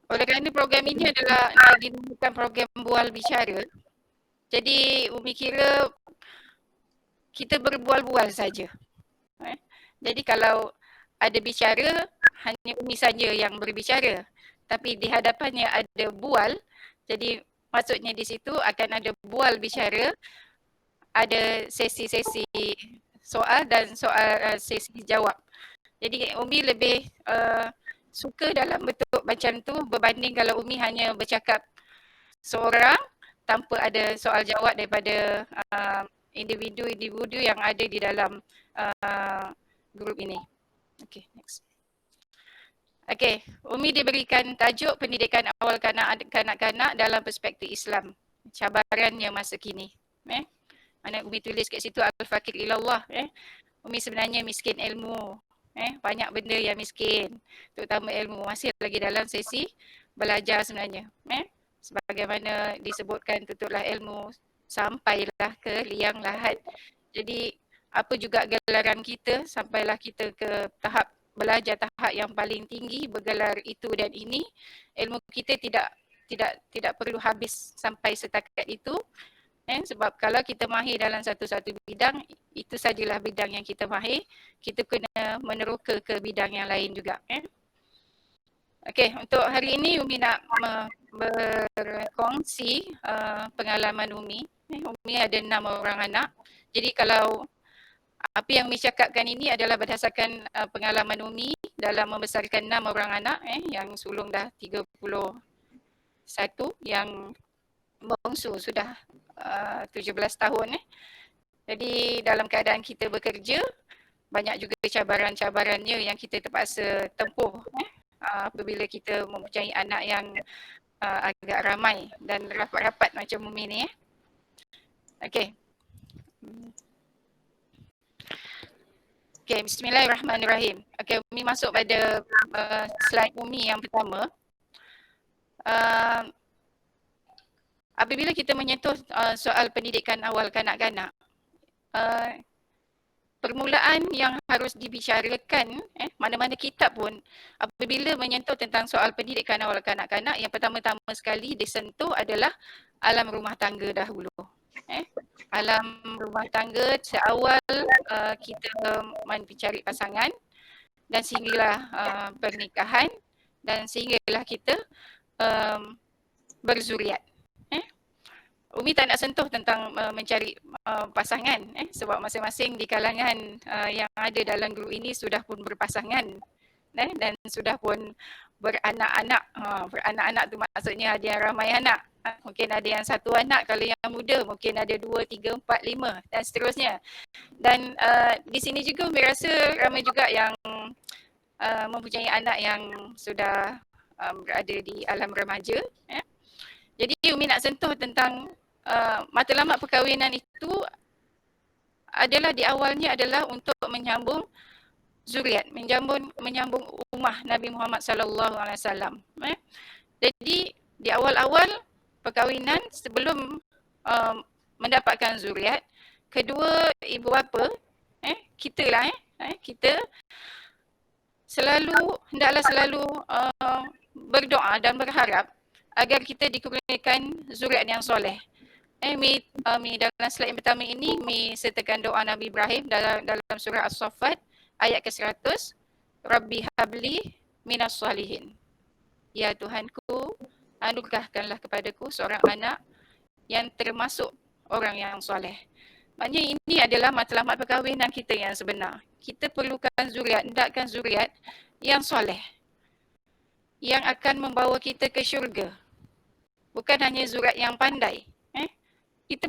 Oleh kerana program ini adalah dinamakan program bual bicara, jadi Umi kira kita berbual-bual saja. Jadi kalau ada bicara, hanya Umi saja yang berbicara. Tapi di hadapannya ada bual, jadi maksudnya di situ akan ada bual bicara, ada sesi-sesi soal dan sesi jawab. Jadi Umi lebih suka dalam bentuk macam tu berbanding kalau Umi hanya bercakap seorang tanpa ada soal jawab daripada individu-individu yang ada di dalam grup ini. Okay, next. Okay, Umi diberikan tajuk pendidikan awal kanak-kanak dalam perspektif Islam. Cabarannya masa kini. Mana Umi tulis kat situ Al-Fakir Ilallah. Umi sebenarnya miskin ilmu. Banyak benda yang miskin. Terutama ilmu. Masih lagi dalam sesi belajar sebenarnya. Sebagaimana disebutkan tutuplah ilmu sampailah ke liang lahat. Jadi apa juga gelaran kita sampailah kita ke tahap belajar tahap yang paling tinggi, bergelar itu dan ini, ilmu kita tidak perlu habis sampai setakat itu. Sebab kalau kita mahir dalam satu-satu bidang, itu sajalah bidang yang kita mahir, kita kena meneroka ke bidang yang lain juga. Okey, untuk hari ini Umi nak berkongsi pengalaman Umi. Umi ada 6 orang anak. Jadi kalau apa yang Umi cakapkan ini adalah berdasarkan pengalaman Umi dalam membesarkan 6 orang anak yang sulung dah 31, yang bongsu sudah 17 tahun. Jadi dalam keadaan kita bekerja, banyak juga cabaran-cabarannya yang kita terpaksa tempuh apabila kita mempunyai anak yang agak ramai dan rapat-rapat macam Umi ni. Okey. Okay, bismillahirrahmanirrahim. Okay, Umi masuk pada slide Umi yang pertama. Apabila kita menyentuh soal pendidikan awal kanak-kanak, permulaan yang harus dibicarakan, mana-mana kitab pun, apabila menyentuh tentang soal pendidikan awal kanak-kanak, yang pertama-tama sekali disentuh adalah alam rumah tangga dahulu. Alam rumah tangga seawal kita mencari pasangan dan sehinggalah pernikahan dan sehinggalah kita berzuriat. Umi tak nak sentuh tentang mencari pasangan sebab masing-masing di kalangan yang ada dalam grup ini sudah pun berpasangan dan sudah pun beranak-anak. Beranak-anak tu maksudnya ada yang ramai anak. Mungkin ada yang satu anak, kalau yang muda mungkin ada 2, 3, 4, 5 dan seterusnya. Dan di sini juga Umi rasa ramai juga yang mempunyai anak yang sudah berada di alam remaja. Jadi Umi nak sentuh tentang matlamat perkahwinan itu adalah di awalnya adalah untuk menyambung zuriat, menyambung ummah Nabi Muhammad sallallahu alaihi wasallam. Jadi di awal-awal perkahwinan sebelum mendapatkan zuriat, kedua ibu bapa kita lah kita hendaklah selalu berdoa dan berharap agar kita dikurniakan zuriat yang soleh. Mi dalam slide yang pertama ini Mi sertakan doa Nabi Ibrahim dalam surah As-Saffat ayat ke-100. Rabbi habli minas salihin. Ya Tuhanku, anugerahkanlah kepadaku seorang anak yang termasuk orang yang soleh. Maknanya ini adalah matlamat perkahwinan kita yang sebenar. Kita perlukan zuriat, hendakkan zuriat yang soleh, yang akan membawa kita ke syurga. Bukan hanya zuriat yang pandai. Kita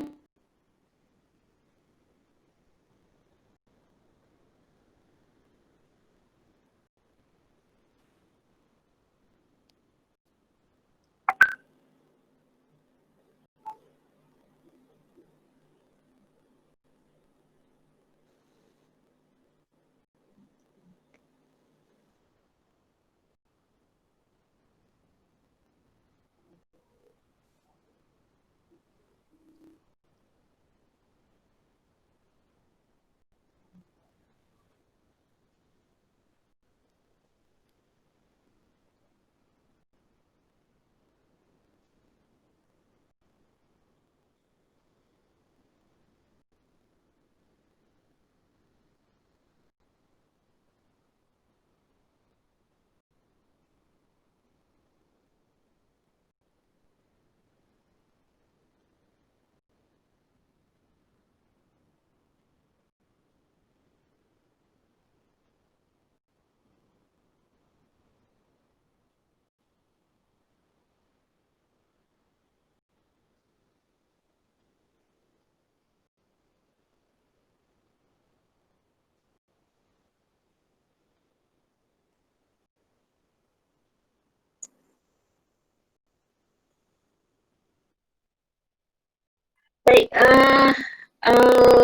Baik,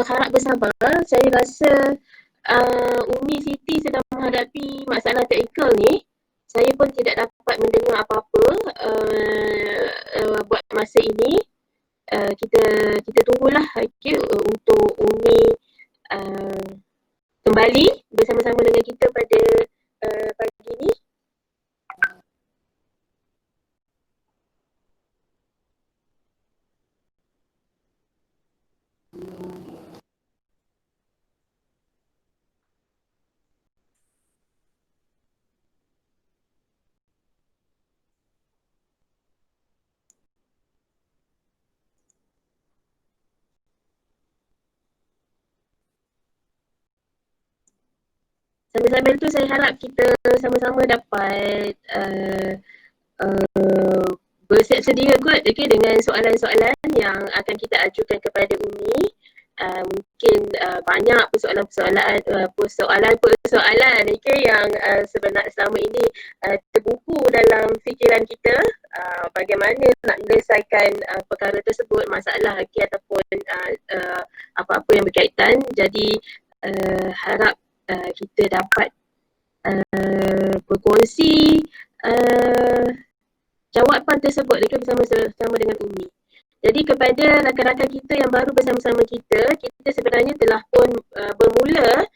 harap bersabar. Saya rasa Umi Siti sedang menghadapi masalah teknikal ni. Saya pun tidak dapat mendengar apa-apa buat masa ini. Kita kita tunggulah okay, untuk Umi uh, kembali bersama-sama dengan kita pada pagi ini. Sambil-sambil tu saya harap kita sama-sama dapat bersiap sedia kot dengan soalan-soalan yang akan kita ajukan kepada Umi. Mungkin banyak persoalan-persoalan yang sebenarnya selama ini terbuku dalam fikiran kita, bagaimana nak menyelesaikan perkara tersebut, masalah ataupun apa-apa yang berkaitan. Jadi harap kita dapat berkongsi jawapan tersebut bersama dengan Umi. Jadi kepada rakan-rakan kita yang baru bersama-sama kita, kita sebenarnya telah pun bermula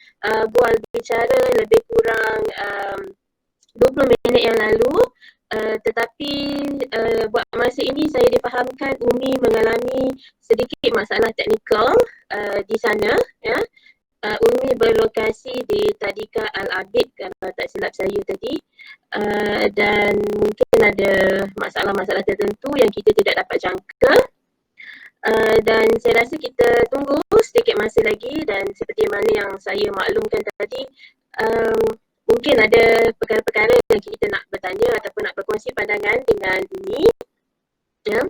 bual bicara lebih kurang 20 minit yang lalu, tetapi buat masa ini saya difahamkan Umi mengalami sedikit masalah teknikal di sana, ya. Umi berlokasi di Tadika Al-Abid kalau tak silap saya tadi, dan mungkin ada masalah-masalah tertentu yang kita tidak dapat jangka, dan saya rasa kita tunggu sedikit masa lagi. Dan seperti mana yang saya maklumkan tadi, mungkin ada perkara-perkara yang kita nak bertanya ataupun nak berkongsi pandangan dengan Umi, ya.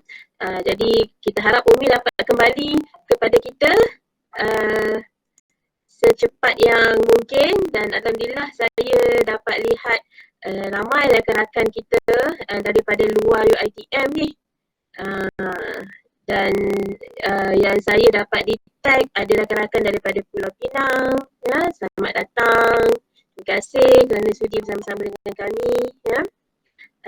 Jadi kita harap Umi dapat kembali kepada kita secepat yang mungkin. Dan alhamdulillah saya dapat lihat ramai rakan-rakan kita daripada luar UiTM ni, dan yang saya dapat di tag ada rakan-rakan daripada Pulau Pinang, ya. Selamat datang, terima kasih kerana sudi bersama-sama dengan kami, ya.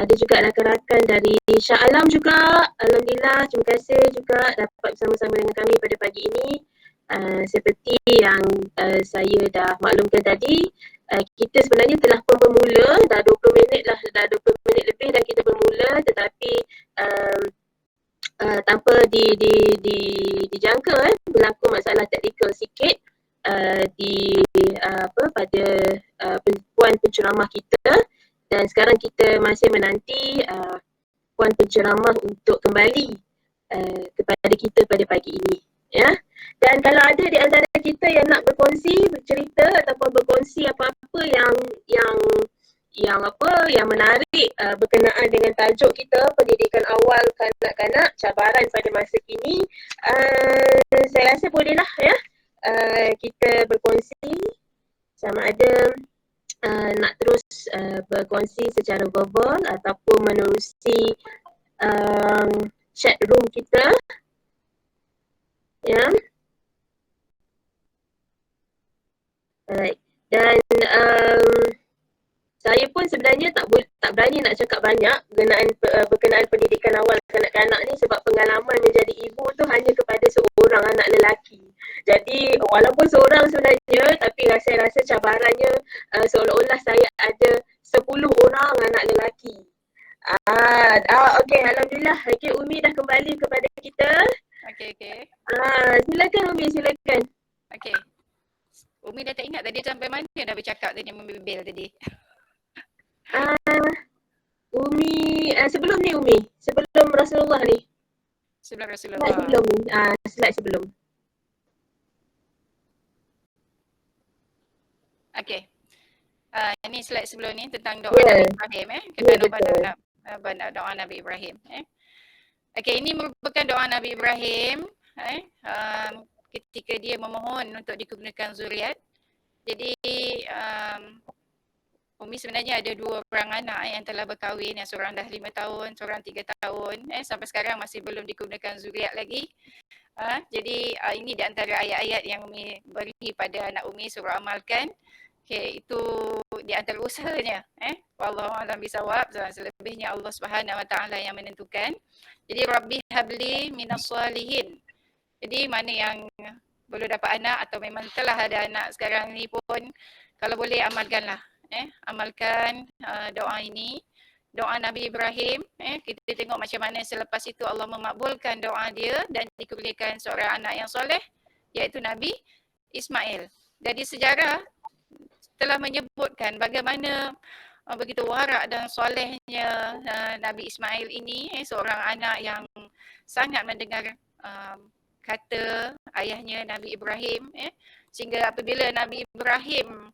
Ada juga rakan-rakan dari Shah Alam juga, alhamdulillah, terima kasih juga dapat bersama-sama dengan kami pada pagi ini. Seperti yang saya dah maklumkan tadi, kita sebenarnya telah pun bermula, dah 20 minit lebih dan kita bermula, tetapi tanpa dijangka berlaku masalah teknikal sikit pada puan penceramah kita, dan sekarang kita masih menanti puan penceramah untuk kembali kepada kita pada pagi ini, ya. Dan kalau ada di antara kita yang nak berkongsi, bercerita ataupun berkongsi apa-apa yang menarik berkenaan dengan tajuk kita, pendidikan awal kanak-kanak, cabaran pada masa kini, saya rasa bolehlah, ya, kita berkongsi, sama ada nak terus berkongsi secara verbal ataupun menerusi chat room kita, ya. Alright. Dan saya pun sebenarnya tak berani nak cakap banyak berkenaan pendidikan awal kanak-kanak ni, sebab pengalaman menjadi ibu tu hanya kepada seorang anak lelaki. Jadi walaupun seorang sebenarnya, tapi saya rasa cabarannya seolah-olah saya ada 10 orang anak lelaki. Okey, alhamdulillah. Okey, Umi dah kembali kepada kita. Okey. Silakan Umi, silakan. Okey. Umi dah tak ingat tadi sampai mana dah bercakap tadi, membebel tadi. Umi, sebelum ni Umi, sebelum Rasulullah ni. Sebelum Rasulullah. Slide sebelum. Okey. Ini slide sebelum ni tentang doa Nabi Ibrahim, doa Nabi Ibrahim. Okey, ini merupakan doa Nabi Ibrahim ketika dia memohon untuk dikurniakan zuriat. Jadi Umi sebenarnya ada 2 orang anak yang telah berkahwin, yang seorang dah 5 tahun, seorang 3 tahun, sampai sekarang masih belum dikurniakan zuriat lagi. Jadi ini di antara ayat-ayat yang Umi beri pada anak Umi suruh amalkan. Okay, itu di antara usahanya. Wallahu a'lam bisawab. Selebihnya Allah Subhanahu Wa Taala yang menentukan. Jadi Rabbi habli minas salihin. Jadi mana yang belum dapat anak atau memang telah ada anak sekarang ni pun, kalau boleh amalkanlah. Amalkan doa ini. Doa Nabi Ibrahim, kita tengok macam mana selepas itu Allah memakbulkan doa dia dan dikurniakan seorang anak yang soleh, iaitu Nabi Ismail. Jadi sejarah telah menyebutkan bagaimana begitu warak dan solehnya Nabi Ismail ini, seorang anak yang sangat mendengar kata ayahnya Nabi Ibrahim, sehingga apabila Nabi Ibrahim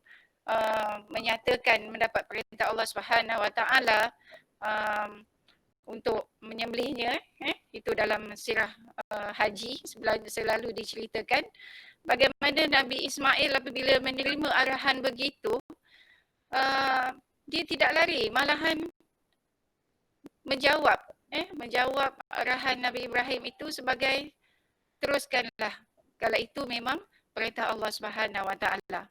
menyatakan mendapat perintah Allah Subhanahu Wa Taala untuk menyembelihnya, itu dalam sirah haji selalu diceritakan bagaimana Nabi Ismail apabila menerima arahan begitu, dia tidak lari, malahan menjawab arahan Nabi Ibrahim itu sebagai teruskanlah, kalau itu memang perintah Allah Subhanahu Wa Taala.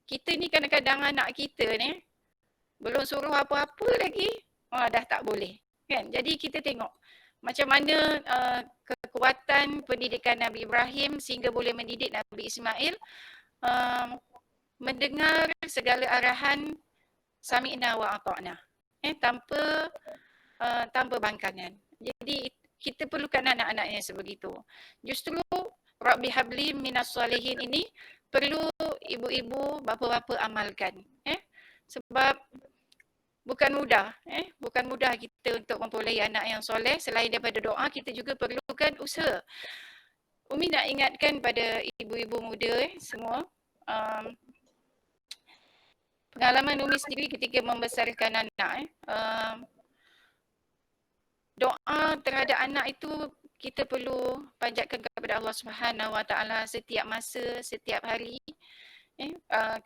Kita ni kadang-kadang anak kita ni belum suruh apa-apa lagi, dah tak boleh. Kan? Jadi kita tengok macam mana kekuatan pendidikan Nabi Ibrahim sehingga boleh mendidik Nabi Ismail mendengar segala arahan sami'na wa ata'na, tanpa bangkangan. Jadi kita perlukan anak-anaknya sebegitu. Justru Rabbi habli minas salihin ini perlu ibu-ibu, bapa-bapa amalkan. Sebab bukan mudah kita untuk memperoleh anak yang soleh. Selain daripada doa, kita juga perlukan usaha. Umi nak ingatkan pada ibu-ibu muda semua, pengalaman Umi sendiri ketika membesarkan anak, doa terhadap anak itu kita perlu panjatkan kepada Allah Subhanahu Wa Taala setiap masa, setiap hari.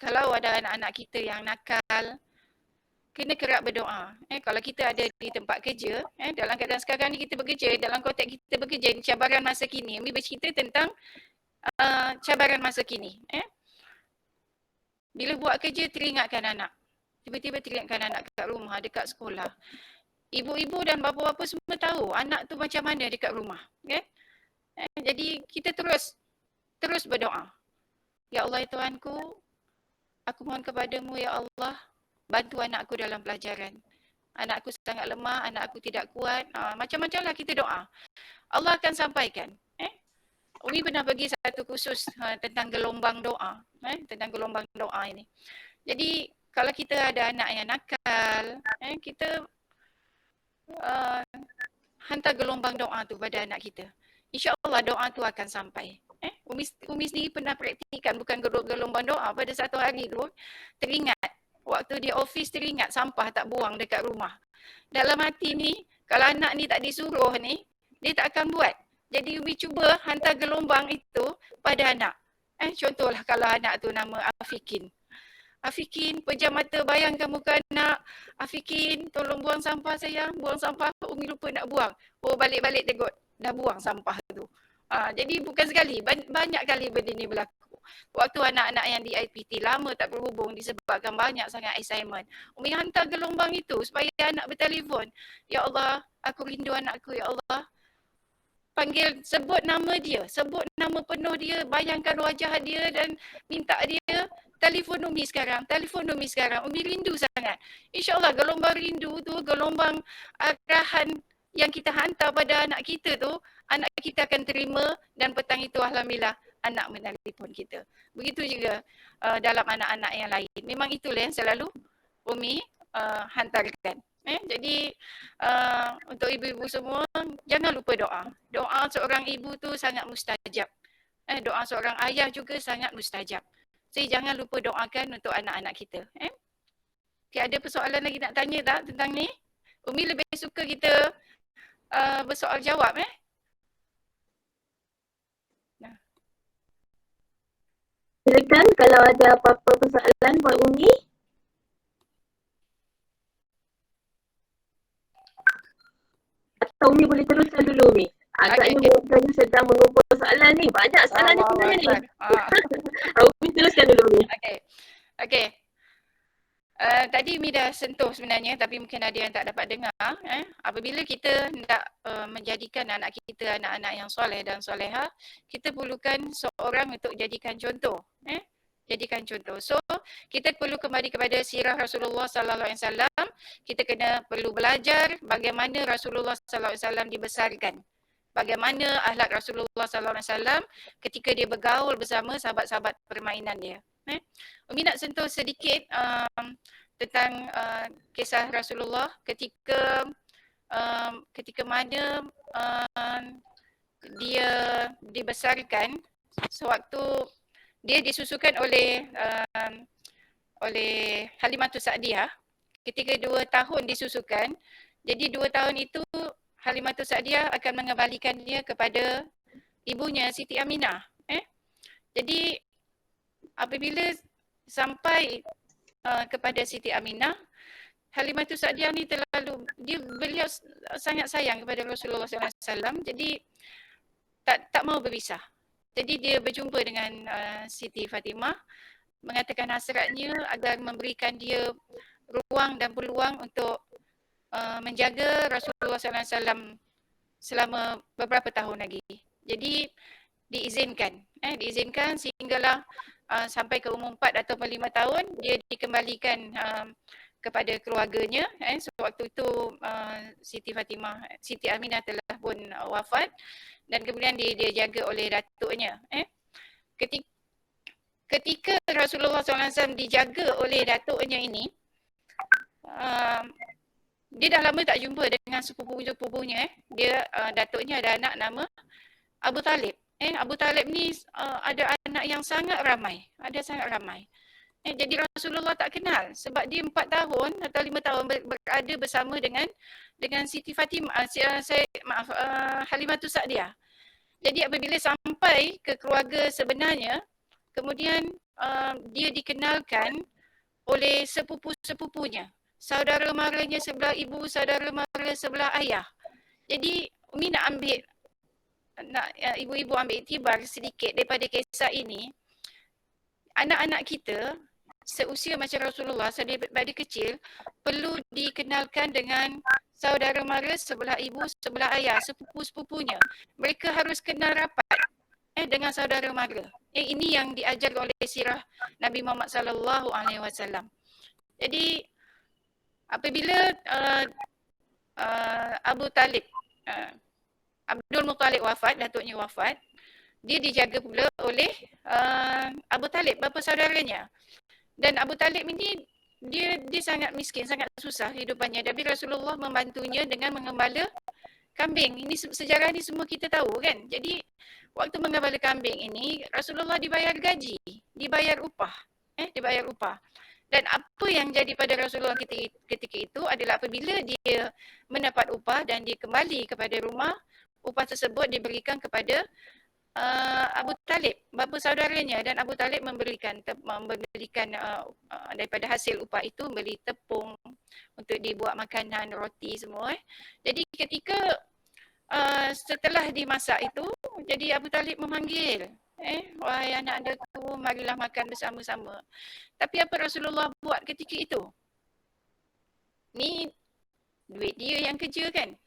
Kalau ada anak-anak kita yang nakal, kena kerap berdoa. Kalau kita ada di tempat kerja, dalam keadaan sekarang ni kita bekerja, dalam konteks kita bekerja, cabaran masa kini. Umi bercerita tentang cabaran masa kini. Bila buat kerja, teringatkan anak. Tiba-tiba teringatkan anak dekat rumah, dekat sekolah. Ibu-ibu dan bapa-bapa semua tahu anak tu macam mana dekat rumah. Jadi kita terus berdoa. Ya Allah, ya Tuhanku, aku mohon kepadamu, ya Allah, bantu anakku dalam pelajaran. Anakku sangat lemah, anakku tidak kuat. Macam-macamlah kita doa. Allah akan sampaikan. Umi pernah bagi satu kursus tentang gelombang doa. Tentang gelombang doa ini. Jadi kalau kita ada anak yang nakal, kita hantar gelombang doa tu pada anak kita. InsyaAllah doa tu akan sampai. Umi sendiri pernah praktikan, bukan gelombang doa. Pada satu hari tu, teringat. Waktu di office teringat sampah tak buang dekat rumah. Dalam hati ni, kalau anak ni tak disuruh ni, dia tak akan buat. Jadi Umi cuba hantar gelombang itu pada anak. Contohlah kalau anak tu nama Afikin. Afikin, pejam mata, bayangkan muka anak. Afikin, tolong buang sampah sayang. Buang sampah, Umi lupa nak buang. Oh, balik-balik tengok. Dah buang sampah tu. Jadi bukan sekali, banyak kali benda ni berlaku. Waktu anak-anak yang di IPT lama tak berhubung disebabkan banyak sangat assignment. Umi hantar gelombang itu supaya anak bertelefon. Ya Allah, aku rindu anakku, ya Allah. Panggil, sebut nama dia, sebut nama penuh dia, bayangkan wajah dia dan minta dia telefon Umi sekarang, Umi rindu sangat. InsyaAllah gelombang rindu tu, gelombang arahan yang kita hantar pada anak kita tu, anak kita akan terima dan petang itu Alhamdulillah anak menelpon kita. Begitu juga dalam anak-anak yang lain. Memang itulah yang selalu Umi hantarkan. Jadi untuk ibu-ibu semua, jangan lupa doa. Doa seorang ibu tu sangat mustajab. Doa seorang ayah juga sangat mustajab. Jadi jangan lupa doakan untuk anak-anak kita. Okay, ada persoalan lagi nak tanya tak tentang ni? Umi lebih suka kita bersoal jawab. Silakan kalau ada apa-apa persoalan buat Umi. Atau Umi boleh teruskan dulu Umi. Agaknya okey. Mokanya sedang mengumpul soalan ni. Banyak soalan ni Allahu sebenarnya ni. Akbar. Umi teruskan dulu Umi. Okey. Okey. Tadi Umi dah sentuh sebenarnya, tapi mungkin ada yang tak dapat dengar. Apabila kita hendak menjadikan anak kita anak-anak yang soleh dan soleha, kita perlukan seorang untuk jadikan contoh. Jadikan contoh. So, kita perlu kembali kepada sirah Rasulullah sallallahu alaihi wasallam. Kita perlu belajar bagaimana Rasulullah sallallahu alaihi wasallam dibesarkan. Bagaimana akhlak Rasulullah sallallahu alaihi wasallam ketika dia bergaul bersama sahabat-sahabat permainan dia. Umi nak sentuh sedikit tentang kisah Rasulullah ketika mana dia dibesarkan sewaktu dia disusukan oleh Halimatus Sa'diyah ketika 2 tahun disusukan. Jadi 2 tahun itu Halimatus Sa'diyah akan mengembalikan dia kepada ibunya Siti Aminah. Jadi apabila sampai kepada Siti Aminah, Halimatus Sa'diyah ni beliau sangat sayang kepada Rasulullah SAW. Jadi tak mau berpisah. Jadi dia berjumpa dengan Siti Fatimah, mengatakan hasratnya agar memberikan dia ruang dan peluang untuk menjaga Rasulullah SAW selama beberapa tahun lagi. Jadi diizinkan sehinggalah sampai ke umur 4 atau 5 tahun dia dikembalikan kepada keluarganya. Sewaktu itu Siti Aminah telah pun wafat dan kemudian dia jaga oleh datuknya. Ketika Rasulullah SAW dijaga oleh datuknya ini, dia dah lama tak jumpa dengan sepupu-sepupunya. Datuknya ada anak nama Abu Talib. Abu Talib ni ada anak yang sangat ramai. Jadi Rasulullah tak kenal sebab dia 4 tahun atau 5 tahun berada bersama dengan Siti Fatimah, Halimatus Sa'diyah. Jadi apabila sampai ke keluarga sebenarnya, kemudian dia dikenalkan oleh sepupu-sepupunya, saudara maranya sebelah ibu, saudara mara sebelah ayah. Jadi Umi nak ibu-ibu ambil iktibar sedikit daripada kisah ini. Anak-anak kita seusia macam Rasulullah daripada kecil perlu dikenalkan dengan saudara mara sebelah ibu, sebelah ayah, sepupu-sepupunya. Mereka harus kenal rapat dengan saudara mara. Ini yang diajar oleh sirah Nabi Muhammad sallallahu alaihi wasallam. Jadi apabila Abu Talib Abdul Muttalib wafat, datuknya wafat, dia dijaga pula oleh Abu Talib, bapa saudaranya. Dan Abu Talib ini dia sangat miskin, sangat susah hidupannya. Tapi Rasulullah membantunya dengan mengembala kambing. Ini sejarah ni semua kita tahu kan. Jadi waktu mengembala kambing ini Rasulullah dibayar gaji, dibayar upah. Dibayar upah. Dan apa yang jadi pada Rasulullah ketika itu adalah apabila dia mendapat upah dan dia kembali kepada rumah, upah tersebut diberikan kepada Abu Talib, bapa saudaranya, dan Abu Talib memberikan daripada hasil upah itu beli tepung untuk dibuat makanan, roti semua. Jadi ketika setelah dimasak itu, jadi Abu Talib memanggil, wahai anak anakku, marilah makan bersama-sama. Tapi apa Rasulullah buat ketika itu? Ni duit dia yang kerja kan?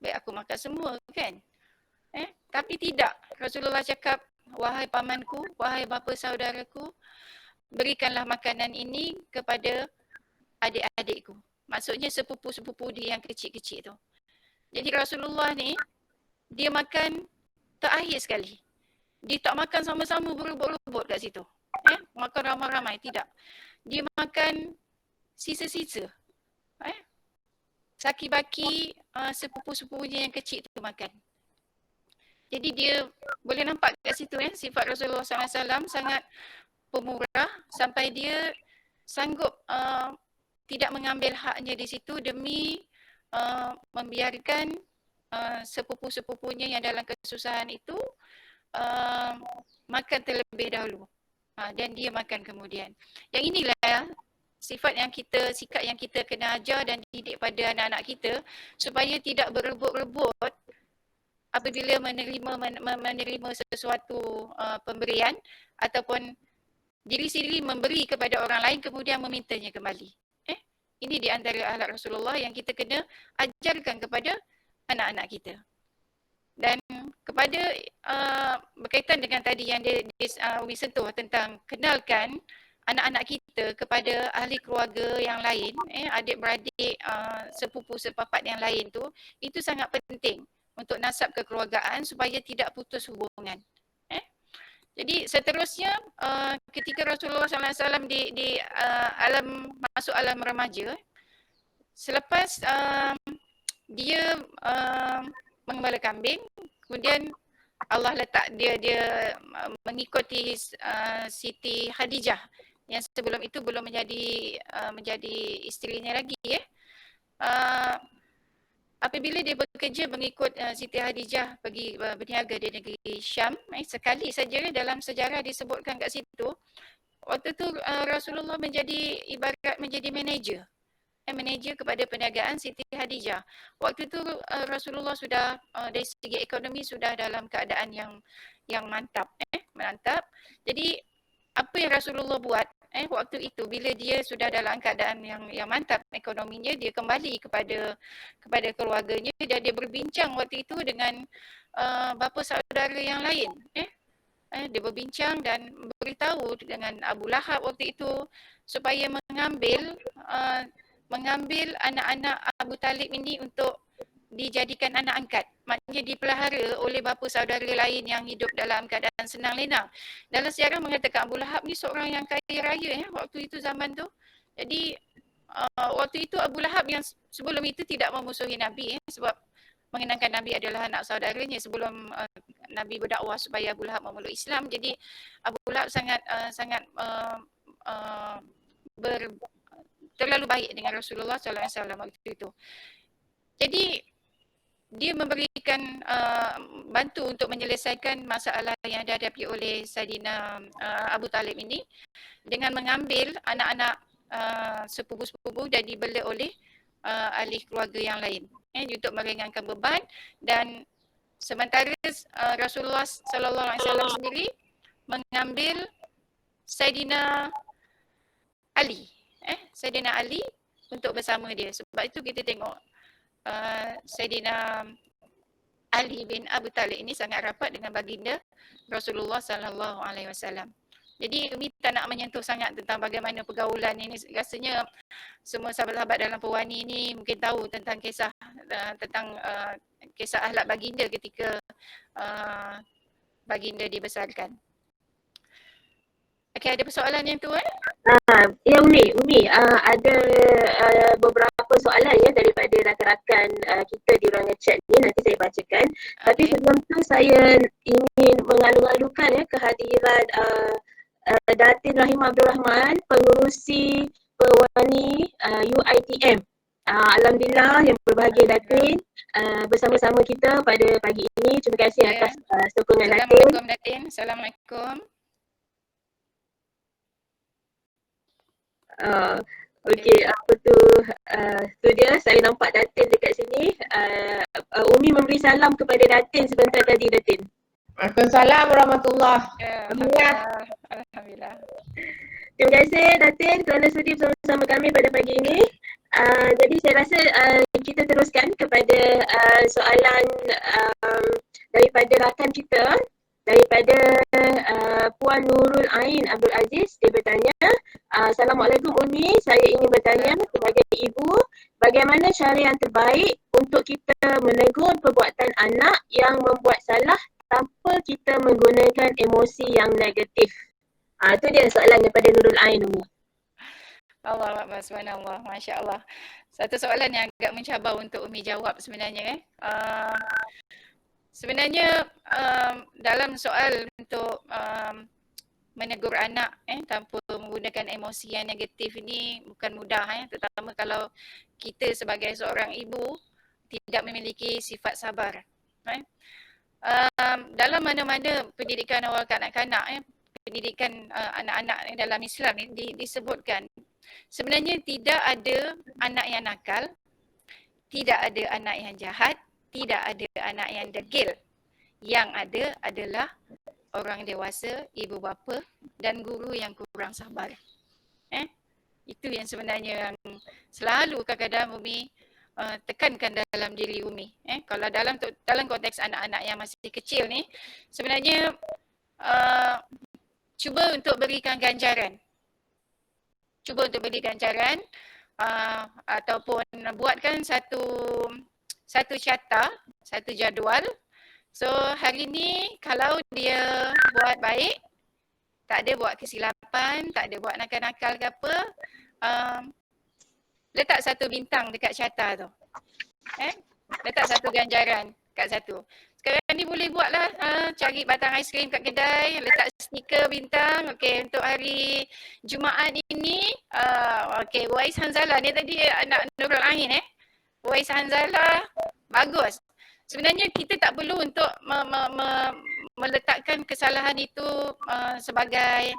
Baik aku makan semua kan? Tapi tidak. Rasulullah cakap, wahai pamanku, wahai bapa saudaraku, berikanlah makanan ini kepada adik-adikku. Maksudnya sepupu-sepupu dia yang kecil-kecil tu. Jadi Rasulullah ni, dia makan terakhir sekali. Dia tak makan sama-sama berebut-rebut kat situ. Makan ramai-ramai, tidak. Dia makan sisa-sisa. Saki-baki sepupu-sepupunya yang kecil tu makan. Jadi dia boleh nampak kat situ sifat Rasulullah SAW sangat pemurah sampai dia sanggup tidak mengambil haknya di situ demi membiarkan sepupu-sepupunya yang dalam kesusahan itu makan terlebih dahulu. Dan dia makan kemudian. Yang inilah sikap yang kita kena ajar dan didik pada anak-anak kita supaya tidak berebut-rebut apabila menerima sesuatu pemberian ataupun diri sendiri memberi kepada orang lain kemudian memintanya kembali. Ini di antara akhlak Rasulullah yang kita kena ajarkan kepada anak-anak kita. Dan kepada berkaitan dengan tadi yang Umi sentuh tentang kenalkan anak-anak kita kepada ahli keluarga yang lain, adik-beradik, sepupu sepapat yang lain tu, itu sangat penting untuk nasab kekeluargaan supaya tidak putus hubungan. Jadi seterusnya ketika Rasulullah SAW di masuk alam remaja, selepas dia mengembala kambing, kemudian Allah letak dia mengikuti Siti Khadijah yang sebelum itu belum menjadi isterinya lagi. Apabila dia bekerja mengikut Siti Khadijah pergi berniaga di negeri Syam, sekali saja dalam sejarah disebutkan kat situ, waktu tu Rasulullah ibarat menjadi manager kepada perniagaan Siti Khadijah. Waktu tu Rasulullah sudah dari segi ekonomi sudah dalam keadaan yang mantap. Jadi apa yang Rasulullah buat waktu itu bila dia sudah dalam keadaan yang mantap ekonominya, dia kembali kepada keluarganya dan dia berbincang waktu itu dengan bapa saudara yang lain. Dia berbincang dan beritahu dengan Abu Lahab waktu itu supaya mengambil anak-anak Abu Talib ini untuk dijadikan anak angkat. Maknanya dipelihara oleh bapa saudara lain yang hidup dalam keadaan senang lenang. Dalam sejarah mengatakan Abu Lahab ni seorang yang kaya raya waktu itu zaman tu. Jadi waktu itu Abu Lahab yang sebelum itu tidak memusuhi Nabi sebab mengenangkan Nabi adalah anak saudaranya sebelum Nabi berdakwah supaya Abu Lahab memeluk Islam. Jadi Abu Lahab sangat terlalu baik dengan Rasulullah SAW waktu itu. Jadi dia memberikan bantu untuk menyelesaikan masalah yang dihadapi oleh Saidina Abu Talib ini dengan mengambil anak-anak sepupu-sepupu dan dibela oleh ahli keluarga yang lain untuk meringankan beban. Dan sementara Rasulullah SAW sendiri mengambil Saidina Ali untuk bersama dia. Sebab itu kita tengok Saidina Ali bin Abu Talib ini sangat rapat dengan baginda Rasulullah SAW. Jadi Umi tak nak menyentuh sangat tentang bagaimana pergaulan ini. Rasanya semua sahabat-sahabat dalam Pewani ini mungkin tahu tentang kisah akhlak baginda ketika baginda dibesarkan. Okey, ada persoalan yang tu Ya Umi, ada beberapa soalan ya daripada rakan-rakan kita di ruangan chat ni, nanti saya bacakan. Okay. Tapi sebelum tu saya ingin mengalu-alukan kehadiran Datin Rahim Abdul Rahman, pengurusi Pewani UiTM. Alhamdulillah yang berbahagia Datin bersama-sama kita pada pagi ini. Terima kasih atas sokongan Datin. Assalamualaikum Datin. Assalamualaikum. Okey, tu dia, saya nampak Datin dekat sini. Umi memberi salam kepada Datin sebentar tadi, Datin. Waalaikumsalam warahmatullahi Alhamdulillah. Terima kasih Datin kerana sudi bersama kami pada pagi ini. Jadi saya rasa kita teruskan kepada soalan daripada rakan kita, daripada Puan Nurul Ain Abdul Aziz. Dia bertanya, Assalamualaikum Umi, saya ingin bertanya sebagai ibu, bagaimana cara yang terbaik untuk kita menegur perbuatan anak yang membuat salah tanpa kita menggunakan emosi yang negatif? Itu dia soalan daripada Nurul Ain Umi. Allah Akbar, subhanallah, Masya Allah. Satu soalan yang agak mencabar untuk Umi jawab sebenarnya. Sebenarnya dalam soal untuk menegur anak tanpa menggunakan emosi yang negatif ini bukan mudah, terutama kalau kita sebagai seorang ibu tidak memiliki sifat sabar. Dalam mana-mana pendidikan awal kanak-kanak, pendidikan anak-anak dalam Islam disebutkan sebenarnya tidak ada anak yang nakal, tidak ada anak yang jahat, tidak ada anak yang degil. Yang ada adalah orang dewasa, ibu bapa dan guru yang kurang sabar. Itu yang sebenarnya yang selalu kadang-kadang Umi tekankan dalam diri Umi. Kalau dalam konteks anak-anak yang masih kecil ni, sebenarnya cuba untuk berikan ganjaran. Cuba untuk beri ganjaran ataupun buatkan satu carta, satu jadual. So hari ni kalau dia buat baik, tak ada buat kesilapan, tak ada buat nakal-nakal ke apa, letak satu bintang dekat carta tu. Letak satu ganjaran kat satu. Sekarang ni boleh buatlah, cari batang aiskrim kat kedai, letak stiker bintang. Okey, untuk hari Jumaat ini, okey, Wais Hanzalah ni tadi anak Nurul Ain Wais Hanzalah, bagus. Sebenarnya kita tak perlu untuk meletakkan kesalahan itu sebagai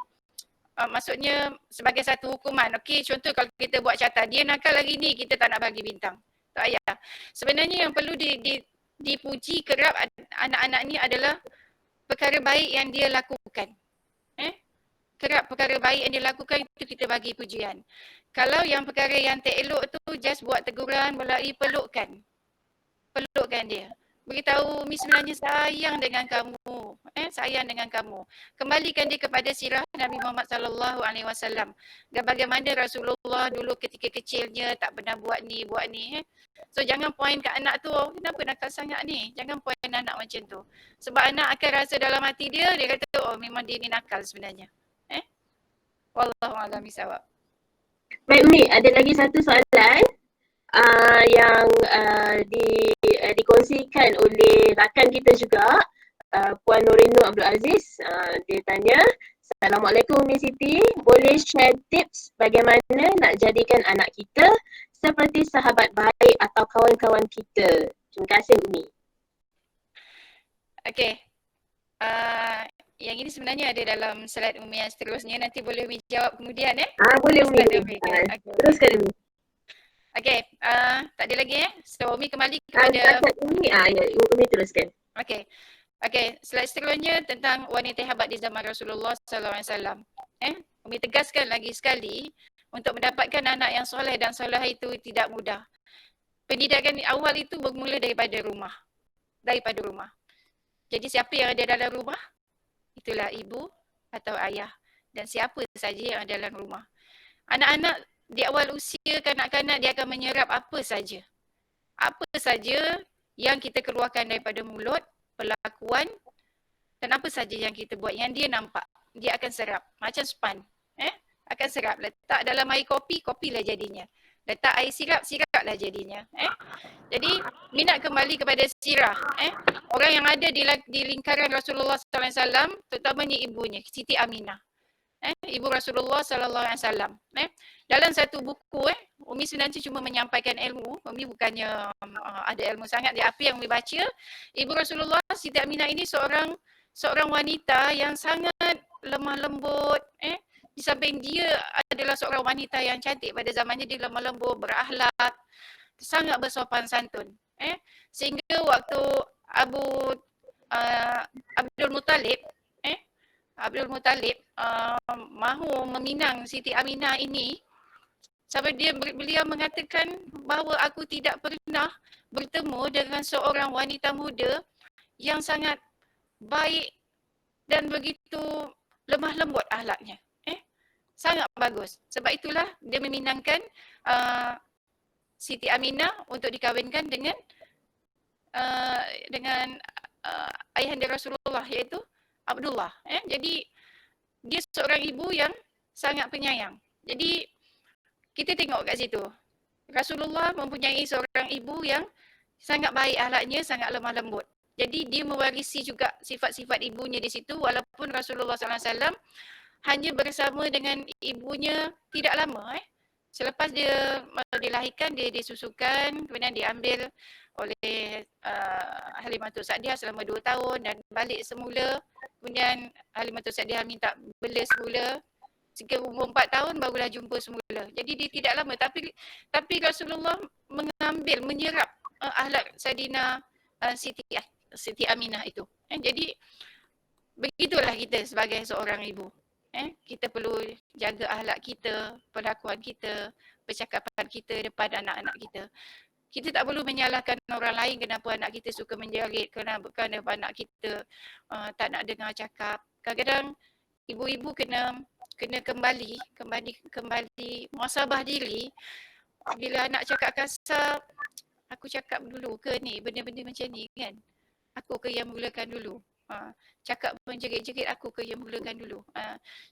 maksudnya sebagai satu hukuman. Okey, contoh kalau kita buat carta, dia nakal hari ni, kita tak nak bagi bintang. Tak payah. Sebenarnya yang perlu dipuji kerap anak-anak ni adalah perkara baik yang dia lakukan. Kerap perkara baik yang dia lakukan itu kita bagi pujian. Kalau yang perkara yang tak elok tu just buat teguran, belai, pelukkan. Pelukkan dia. Beritahu Umi sebenarnya sayang dengan kamu. Sayang dengan kamu. Kembalikan dia kepada sirah Nabi Muhammad sallallahu alaihi wasallam. Dan bagaimana Rasulullah dulu ketika kecilnya tak pernah buat ni. So jangan point kat anak tu, kenapa nakal sangat ni? Jangan point anak macam tu. Sebab anak akan rasa dalam hati dia kata, oh memang dia ni nakal sebenarnya. Wallahu a'lam bishawab. Baik Umi, ada lagi satu soalan yang dikongsikan oleh rakan kita juga, Puan Norino Abdul Aziz. Dia tanya, Assalamualaikum Umi Siti, boleh share tips bagaimana nak jadikan anak kita seperti sahabat baik atau kawan-kawan kita? Terima kasih Umi. Okey. Yang ini sebenarnya ada dalam slide Umi yang seterusnya. Nanti boleh Umi jawab kemudian Boleh Umi. Teruskan Umi. Okey, tak ada lagi So Umi kembali kepada Umi, Umi teruskan. Okey. Slide seterusnya tentang wanita hebat di zaman Rasulullah sallallahu alaihi wasallam. Umi tegaskan lagi sekali, untuk mendapatkan anak yang soleh dan solehah itu tidak mudah. Pendidikan awal itu bermula daripada rumah. Jadi siapa yang ada dalam rumah? Itulah ibu atau ayah. Dan siapa saja yang ada dalam rumah. Anak-anak di awal usia kanak-kanak dia akan menyerap apa saja. Apa saja yang kita keluarkan daripada mulut, perlakuan dan apa saja yang kita buat, yang dia nampak, dia akan serap. Macam span. Akan serap. Letak dalam air kopi, kopilah jadinya. Letak air sirap, siraplah jadinya. Jadi, minat kembali kepada sirah. Orang yang ada di lingkaran Rasulullah SAW, terutamanya ibunya, Siti Aminah. Ibu Rasulullah SAW. Dalam satu buku, Umi sebenarnya cuma menyampaikan ilmu. Umi bukannya ada ilmu sangat. Apa yang Umi baca, Ibu Rasulullah, Siti Aminah ini seorang wanita yang sangat lemah lembut. Di samping dia adalah seorang wanita yang cantik pada zamannya, dia lemah lembut, berakhlak, sangat bersopan santun. Sehingga waktu Abdul Muttalib mahu meminang Siti Aminah ini, sampai beliau mengatakan bahawa aku tidak pernah bertemu dengan seorang wanita muda yang sangat baik dan begitu lemah lembut akhlaknya. Sangat bagus. Sebab itulah dia meminangkan Siti Aminah untuk dikahwinkan dengan ayahanda Rasulullah, iaitu Abdullah. Jadi dia seorang ibu yang sangat penyayang. Jadi kita tengok kat situ, Rasulullah mempunyai seorang ibu yang sangat baik akhlaknya, sangat lemah lembut. Jadi dia mewarisi juga sifat-sifat ibunya di situ, walaupun Rasulullah SAW hanya bersama dengan ibunya tidak lama. Selepas dia dilahirkan, dia disusukan, kemudian diambil oleh Halimatul Sa'diyah selama 2 tahun dan balik semula. Kemudian Halimatul Sa'diyah minta bela semula. Sehingga umur 4 tahun barulah jumpa semula. Jadi dia tidak lama. Tapi Rasulullah menyerap akhlak Saidina Siti Aminah itu. Jadi begitulah kita sebagai seorang ibu. Kita perlu jaga akhlak kita, perlakuan kita, percakapan kita depan anak-anak kita. Kita tak perlu menyalahkan orang lain kenapa anak kita suka menjerit, kenapa anak kita tak nak dengar cakap. Kadang-kadang ibu-ibu kena kembali muhasabah diri. Bila anak cakap kasar, aku cakap dulu ke ni, benda-benda macam ni kan? Aku ke yang mulakan dulu. Cakap menjerit-jerit, aku ke yang mulakan dulu.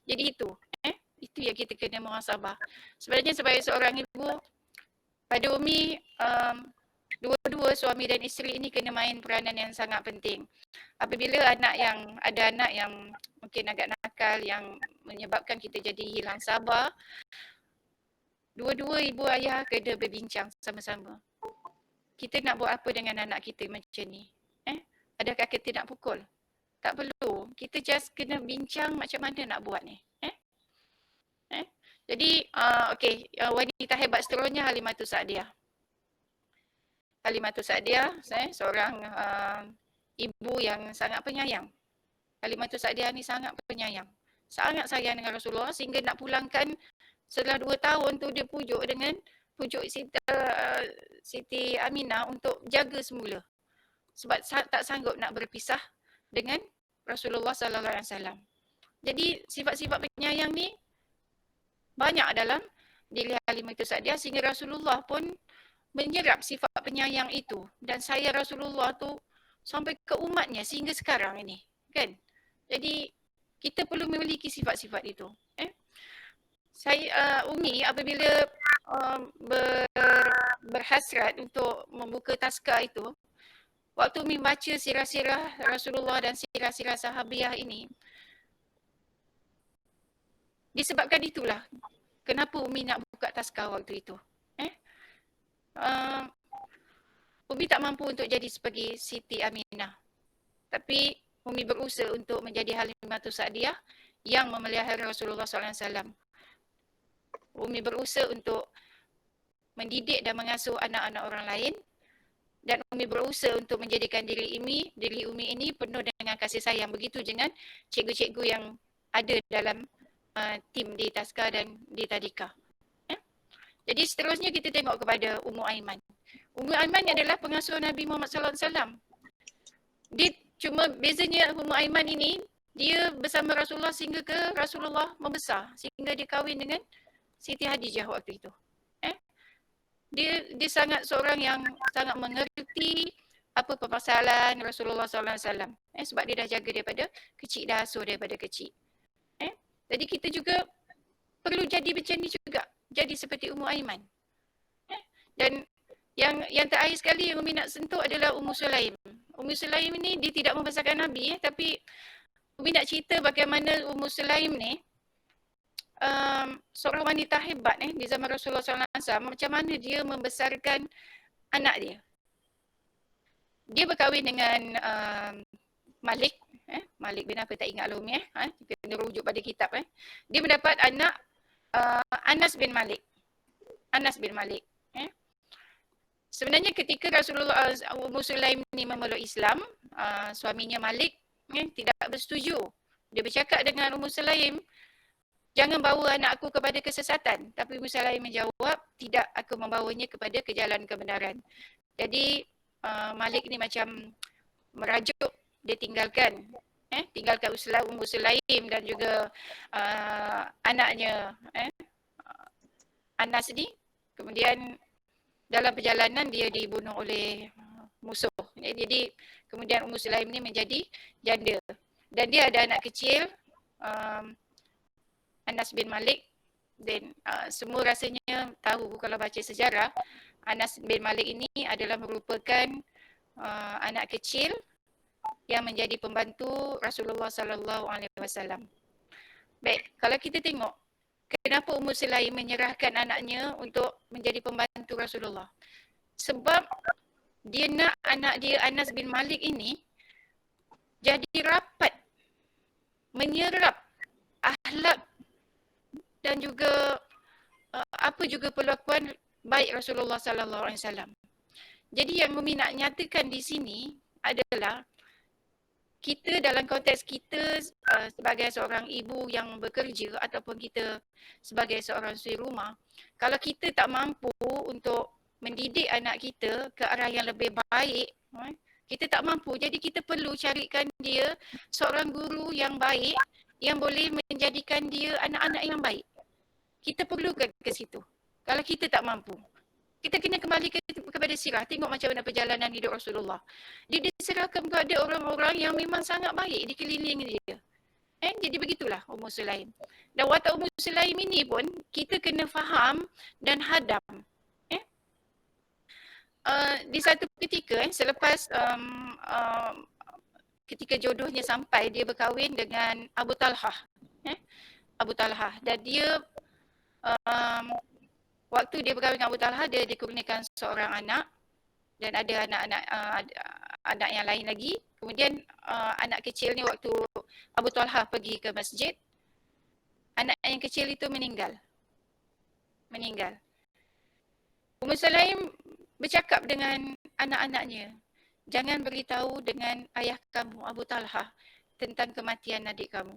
Jadi itu yang kita kena muhasabah. Sebenarnya sebagai seorang ibu, pada Umi, dua-dua suami dan isteri ini kena main peranan yang sangat penting. Apabila ada anak yang mungkin agak nakal yang menyebabkan kita jadi hilang sabar, dua-dua ibu ayah kena berbincang sama-sama. Kita nak buat apa dengan anak kita macam ni? Adakah kita nak pukul? Tak perlu. Kita just kena bincang macam mana nak buat ni. Jadi, wanita hebat seterusnya Halimatus Sa'diyah. Halimatus Sa'diyah, seorang ibu yang sangat penyayang. Halimatus Sa'diyah ni sangat penyayang. Sangat sayang dengan Rasulullah sehingga nak pulangkan setelah 2 tahun tu dia pujuk Siti Aminah untuk jaga semula. Sebab tak sanggup nak berpisah dengan Rasulullah sallallahu alaihi wasallam. Jadi sifat-sifat penyayang ni banyak dalam diri Halimatus Sa'diyah sehingga Rasulullah pun menyerap sifat penyayang itu dan sayang Rasulullah tu sampai ke umatnya sehingga sekarang ini, kan? Jadi kita perlu memiliki sifat-sifat itu. Umi apabila berhasrat untuk membuka taska itu, waktu Umi baca sirah-sirah Rasulullah dan sirah-sirah sahabiah ini, disebabkan itulah kenapa Umi nak buka taska waktu itu. Umi tak mampu untuk jadi seperti Siti Aminah. Tapi Umi berusaha untuk menjadi Halimatus Sa'diyah yang memelihara Rasulullah SAW. Umi berusaha untuk mendidik dan mengasuh anak-anak orang lain. Dan Umi berusaha untuk menjadikan diri Umi ini penuh dengan kasih sayang. Begitu dengan cikgu-cikgu yang ada dalam tim di Taska dan di Tadika. Jadi seterusnya kita tengok kepada Ummu Aiman. Ummu Aiman adalah pengasuh Nabi Muhammad SAW. Dia cuma bezanya Ummu Aiman ini, dia bersama Rasulullah sehingga ke Rasulullah membesar. Sehingga dia kahwin dengan Siti Khadijah waktu itu. Dia sangat seorang yang sangat mengerti apa permasalahan Rasulullah SAW. Sebab dia dah jaga daripada kecil, dah asuh daripada kecil. Jadi kita juga perlu jadi macam ni juga. Jadi seperti Ummu Aiman. Dan yang terakhir sekali yang Umi nak sentuh adalah Ummu Sulaim. Ummu Sulaim ni dia tidak membesarkan Nabi, tapi Umi nak cerita bagaimana Ummu Sulaim ni seorang wanita hebat di zaman Rasulullah SAW, macam mana dia membesarkan anak dia. Dia berkahwin dengan Malik. Malik bin apa tak ingat lah Umi. Kena rujuk pada kitab. Dia mendapat anak Anas bin Malik. Sebenarnya ketika Rasulullah Ummu Sulaim ni memeluk Islam, suaminya Malik tidak bersetuju. Dia bercakap dengan Ummu Sulaim, jangan bawa anak aku kepada kesesatan. Tapi Ummu Sulaim menjawab, tidak, aku membawanya kepada ke jalan kebenaran. Jadi Malik ni macam merajuk, dia tinggalkan Ummu Sulaim dan juga anaknya Anas ni. Kemudian dalam perjalanan dia dibunuh oleh musuh. Jadi kemudian Ummu Sulaim ni menjadi janda. Dan dia ada anak kecil, Anas bin Malik. Dan semua rasanya tahu kalau baca sejarah, Anas bin Malik ini adalah merupakan anak kecil yang menjadi pembantu Rasulullah sallallahu alaihi wasallam. Baik, kalau kita tengok kenapa Ummu Sulaim menyerahkan anaknya untuk menjadi pembantu Rasulullah? Sebab dia nak anak dia Anas bin Malik ini jadi rapat, menyerap akhlak dan juga apa juga perlakuan baik Rasulullah sallallahu alaihi wasallam. Jadi yang Umi nak nyatakan di sini adalah kita dalam konteks kita sebagai seorang ibu yang bekerja ataupun kita sebagai seorang suri rumah, kalau kita tak mampu untuk mendidik anak kita ke arah yang lebih baik, kita tak mampu, jadi kita perlu carikan dia seorang guru yang baik yang boleh menjadikan dia anak-anak yang baik. Kita perlu ke situ. Kalau kita tak mampu, kita kena kembali kepada sirah. Tengok macam mana perjalanan hidup Rasulullah. Dia diserahkan kepada orang-orang yang memang sangat baik di keliling dia. Jadi begitulah Ummu Sulaim. Dan watak Ummu Sulaim ini pun kita kena faham dan hadam. Di satu ketika selepas ketika jodohnya sampai, dia berkahwin dengan Abu Talhah. Abu Talhah. Dan dia waktu dia berkahwin dengan Abu Talhah, dia dikurniakan seorang anak dan ada anak yang lain lagi. Kemudian anak kecil ni waktu Abu Talhah pergi ke masjid, anak yang kecil itu meninggal. Ummu Sulaim bercakap dengan anak-anaknya, jangan beritahu dengan ayah kamu Abu Talhah tentang kematian adik kamu.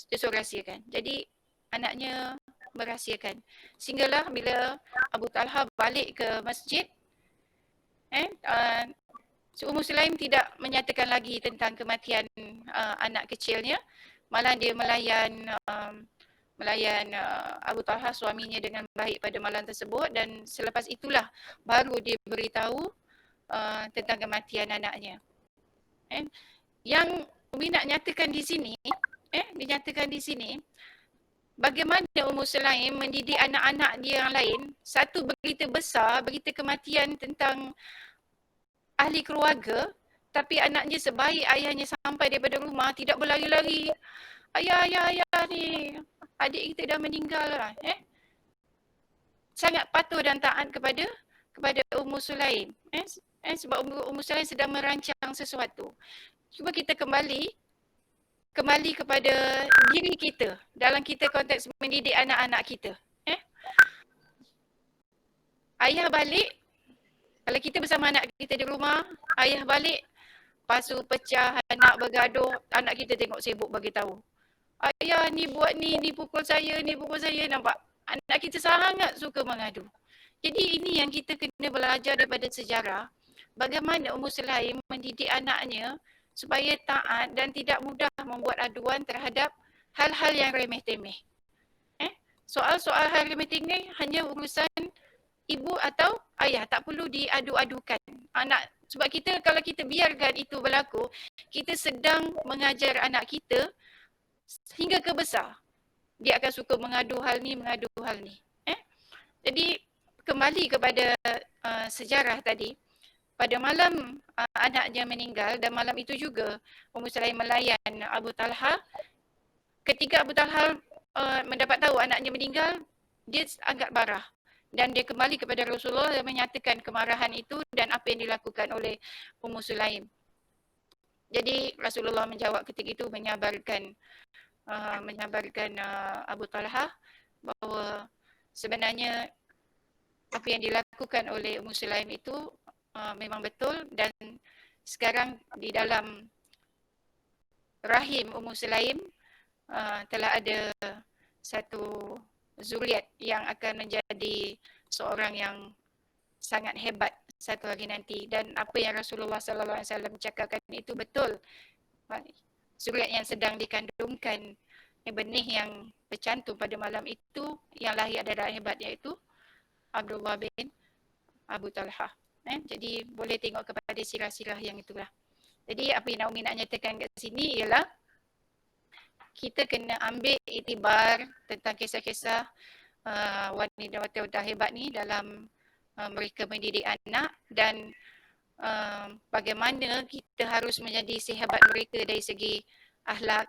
Dia suruh rahsiakan. Jadi anaknya merahsiakan. Sehinggalah bila Abu Talhah balik ke masjid, Ummu Sulaim tidak menyatakan lagi tentang kematian anak kecilnya. Malah dia melayan Abu Talhah suaminya dengan baik pada malam tersebut, dan selepas itulah baru dia beritahu tentang kematian anaknya. Yang Umi nak nyatakan di sini, bagaimana Ummu Sulaim mendidik anak-anak dia yang lain. Satu berita besar, berita kematian tentang ahli keluarga, tapi anaknya sebaik ayahnya sampai daripada rumah tidak berlari-lari. Ayah ni, adik kita dah meninggal lah. Sangat patuh dan taat kepada Ummu Sulaim. Sebab Ummu Sulaim sedang merancang sesuatu. Cuba kita kembali kepada diri kita dalam kita konteks mendidik anak-anak kita. Ayah balik, kalau kita bersama anak kita di rumah, ayah balik, pasu pecah, anak bergaduh, anak kita tengok sibuk bagi tahu. Ayah ni buat ni pukul saya, nampak? Anak kita sangat suka mengadu. Jadi ini yang kita kena belajar daripada sejarah, bagaimana Ummu Sulaim mendidik anaknya supaya taat dan tidak mudah membuat aduan terhadap hal-hal yang remeh-temeh. Soal-soal hal remeh-temeh hanya urusan ibu atau ayah, tak perlu diadu-adukan. Sebab kita, kalau kita biarkan itu berlaku, kita sedang mengajar anak kita hingga ke besar. Dia akan suka mengadu hal ni. Jadi kembali kepada sejarah tadi, pada malam anaknya meninggal dan malam itu juga Ummu Sulaim melayan Abu Talhah. Ketika Abu Talhah mendapat tahu anaknya meninggal, dia agak marah dan dia kembali kepada Rasulullah dan menyatakan kemarahan itu dan apa yang dilakukan oleh Ummu Sulaim. Jadi Rasulullah menjawab ketika itu, menyabarkan Abu Talhah bahawa sebenarnya apa yang dilakukan oleh Ummu Sulaim itu memang betul, dan sekarang di dalam rahim Ummu Sulaim telah ada satu zuriat yang akan menjadi seorang yang sangat hebat satu hari nanti. Dan apa yang Rasulullah SAW cakapkan itu betul. Zuriat yang sedang dikandungkan, benih yang bercantum pada malam itu, yang lahir adalah hebat, iaitu Abdullah bin Abu Talhah. Jadi boleh tengok kepada sirah-sirah yang itulah. Jadi apa yang Naomi nak nyatakan kat sini ialah kita kena ambil iktibar tentang kisah-kisah wanita-wanita hebat ni dalam mereka mendidik anak, dan bagaimana kita harus menjadi sehebat mereka dari segi akhlak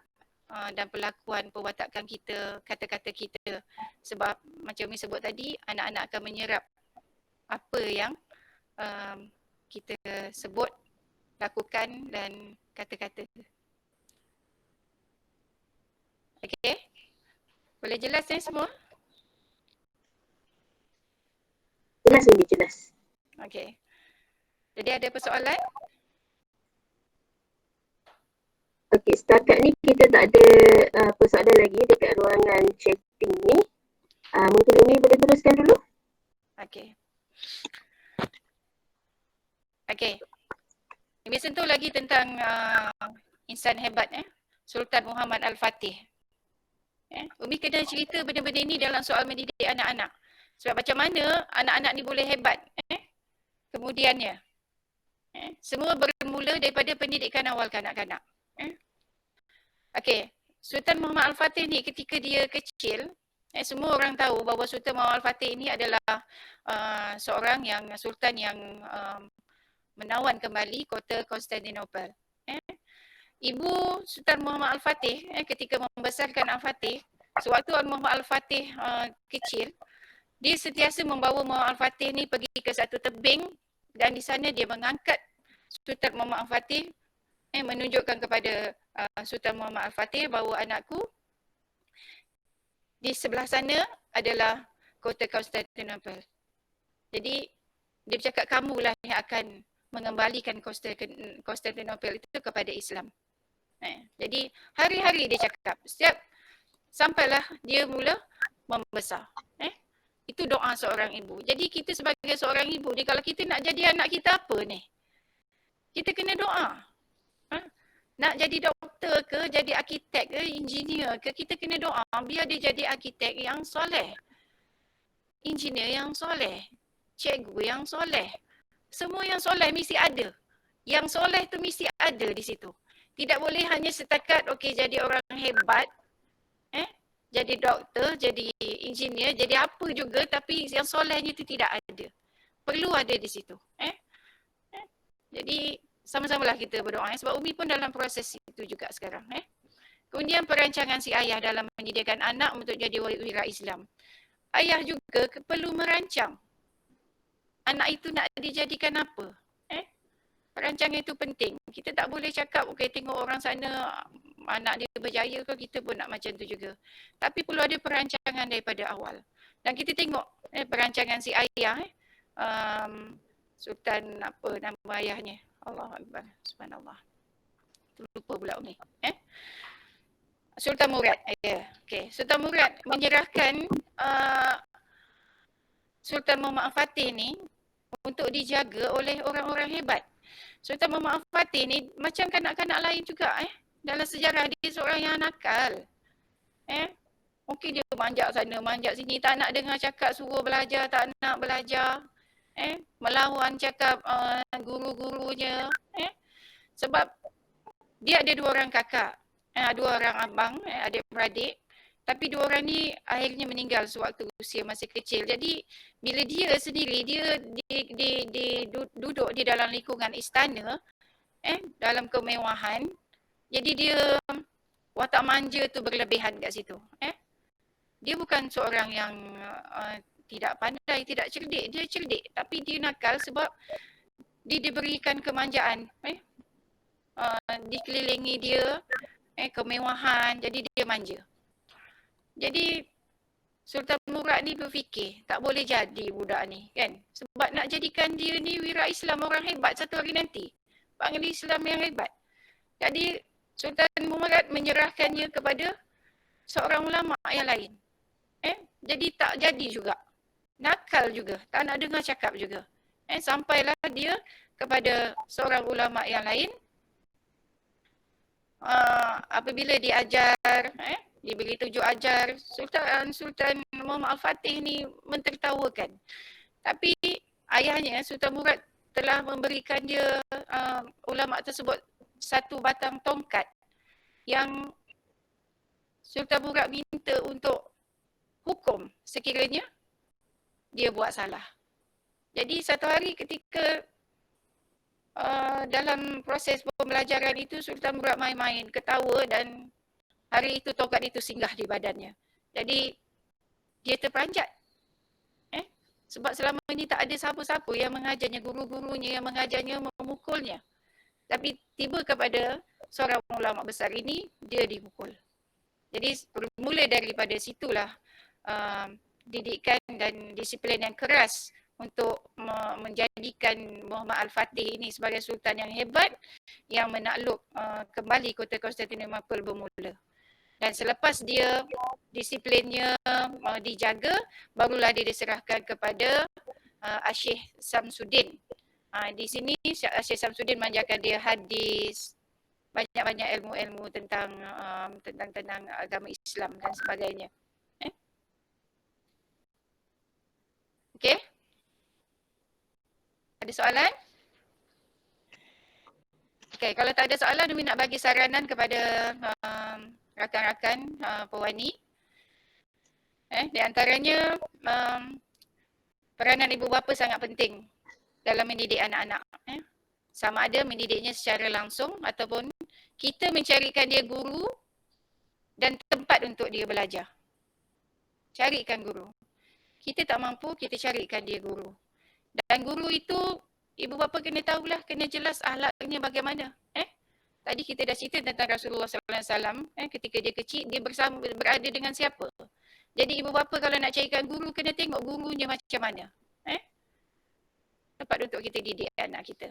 dan perlakuan, perwatakan kita, kata-kata kita. Sebab macam Umi sebut tadi, anak-anak akan menyerap apa yang kita sebut, lakukan dan kata-kata. Okey? Boleh jelas semua? Jelas Umi, jelas. Okey. Jadi ada persoalan? Okey, setakat ni kita tak ada persoalan lagi dekat ruangan chatting ni. Mungkin Umi boleh teruskan dulu. Okey. Okey. Ini sentuh lagi tentang insan hebat Sultan Muhammad Al-Fatih. Umi kena cerita benda-benda ini dalam soal mendidik anak-anak. Sebab macam mana anak-anak ni boleh hebat kemudiannya. Semua bermula daripada pendidikan awal kanak-kanak. Okey, Sultan Muhammad Al-Fatih ni ketika dia kecil, semua orang tahu bahawa Sultan Muhammad Al-Fatih ni adalah seorang sultan yang menawan kembali kota Konstantinopel. Ibu Sultan Muhammad Al-Fatih ketika membesarkan Al-Fatih, sewaktu Muhammad Al-Fatih kecil, dia sentiasa membawa Muhammad Al-Fatih ni pergi ke satu tebing dan di sana dia mengangkat Sultan Muhammad Al-Fatih menunjukkan kepada Sultan Muhammad Al-Fatih bahawa anakku di sebelah sana adalah kota Konstantinopel. Jadi dia bercakap kamulah yang akan mengembalikan Konstantinopel itu kepada Islam. Jadi hari-hari dia cakap, setiap sampailah dia mula membesar. Itu doa seorang ibu. Jadi kita sebagai seorang ibu ni, kalau kita nak jadi anak kita apa ni? Kita kena doa. Nak jadi doktor ke, jadi arkitek ke, engineer ke, kita kena doa biar dia jadi arkitek yang soleh, engineer yang soleh, cikgu yang soleh. Semua yang soleh mesti ada. Yang soleh tu mesti ada di situ. Tidak boleh hanya setakat jadi orang hebat, jadi doktor, jadi engineer, jadi apa juga tapi yang solehnya itu tidak ada. Perlu ada di situ. Jadi sama-samalah kita berdoa sebab Umi pun dalam proses itu juga sekarang. Kemudian perancangan si ayah dalam menjadikan anak untuk jadi wira Islam. Ayah juga perlu merancang. Anak itu nak dijadikan apa? Perancangan itu penting. Kita tak boleh cakap, tengok orang sana anak dia berjaya ke, kita pun nak macam tu juga. Tapi perlu ada perancangan daripada awal. Dan kita tengok perancangan si ayah. Sultan apa nama ayahnya? Allahu Akbar. Subhanallah. Lupa pula Umi. Sultan Murad. Sultan Murad menyerahkan Sultan Muhammad Al-Fatih ni untuk dijaga oleh orang-orang hebat. Sultan Muhammad Al-Fatih ni macam kanak-kanak lain juga dalam sejarah dia seorang yang nakal. Mungkin dia manjak sana, manjak sini, tak nak dengar cakap, suruh belajar, tak nak belajar. Melawan cakap guru-gurunya. Sebab dia ada 2 orang kakak, 2 orang abang, adik-beradik. Tapi 2 orang ni akhirnya meninggal sewaktu usia masih kecil. Jadi bila dia sendiri, dia duduk di dalam lingkungan istana, dalam kemewahan. Jadi dia watak manja tu berlebihan kat situ. Dia bukan seorang yang tidak pandai, tidak cerdik. Dia cerdik tapi dia nakal sebab dia diberikan kemanjaan. Dikelilingi dia kemewahan, jadi dia manja. Jadi Sultan Murad ni berfikir tak boleh jadi budak ni kan. Sebab nak jadikan dia ni wira Islam orang hebat satu hari nanti. Panggil Islam yang hebat. Jadi Sultan Murad menyerahkannya kepada seorang ulama yang lain. Jadi tak jadi juga. Nakal juga. Tak nak dengar cakap juga. Sampailah dia kepada seorang ulama yang lain. Apabila diajar, diberi tunjuk ajar, Sultan Muhammad Al-Fatih ni mentertawakan. Tapi ayahnya Sultan Murad telah memberikan dia ulama tersebut satu batang tongkat yang Sultan Murad minta untuk hukum sekiranya dia buat salah. Jadi satu hari ketika dalam proses pembelajaran itu Sultan Murad main-main, ketawa dan hari itu tongkat itu singgah di badannya. Jadi dia terperanjat. Sebab selama ini tak ada siapa-siapa yang mengajarnya, guru-gurunya yang mengajarnya, memukulnya. Tapi tiba kepada seorang ulama besar ini, dia dipukul. Jadi bermula daripada situlah didikan dan disiplin yang keras untuk menjadikan Muhammad Al-Fatih ini sebagai sultan yang hebat yang menakluk kembali kota Konstantinopel bermula. Dan selepas dia disiplinnya dijaga, barulah dia diserahkan kepada Syekh Samsudin. Di sini Syekh Samsudin mengajarkan dia hadis, banyak-banyak ilmu-ilmu tentang agama Islam dan sebagainya. Okey? Ada soalan? Okey, kalau tak ada soalan, Umi nak bagi saranan kepada rakan-rakan pewani. Di antaranya peranan ibu bapa sangat penting dalam mendidik anak-anak. Sama ada mendidiknya secara langsung ataupun kita mencarikan dia guru dan tempat untuk dia belajar. Carikan guru. Kita tak mampu, kita carikan dia guru. Dan guru itu ibu bapa kena tahulah, kena jelas akhlaknya bagaimana. Tadi kita dah cerita tentang Rasulullah SAW. Ketika dia kecil, dia berada dengan siapa. Jadi ibu bapa kalau nak carikan guru, kena tengok gurunya macam mana. Tempat untuk kita didik anak kita.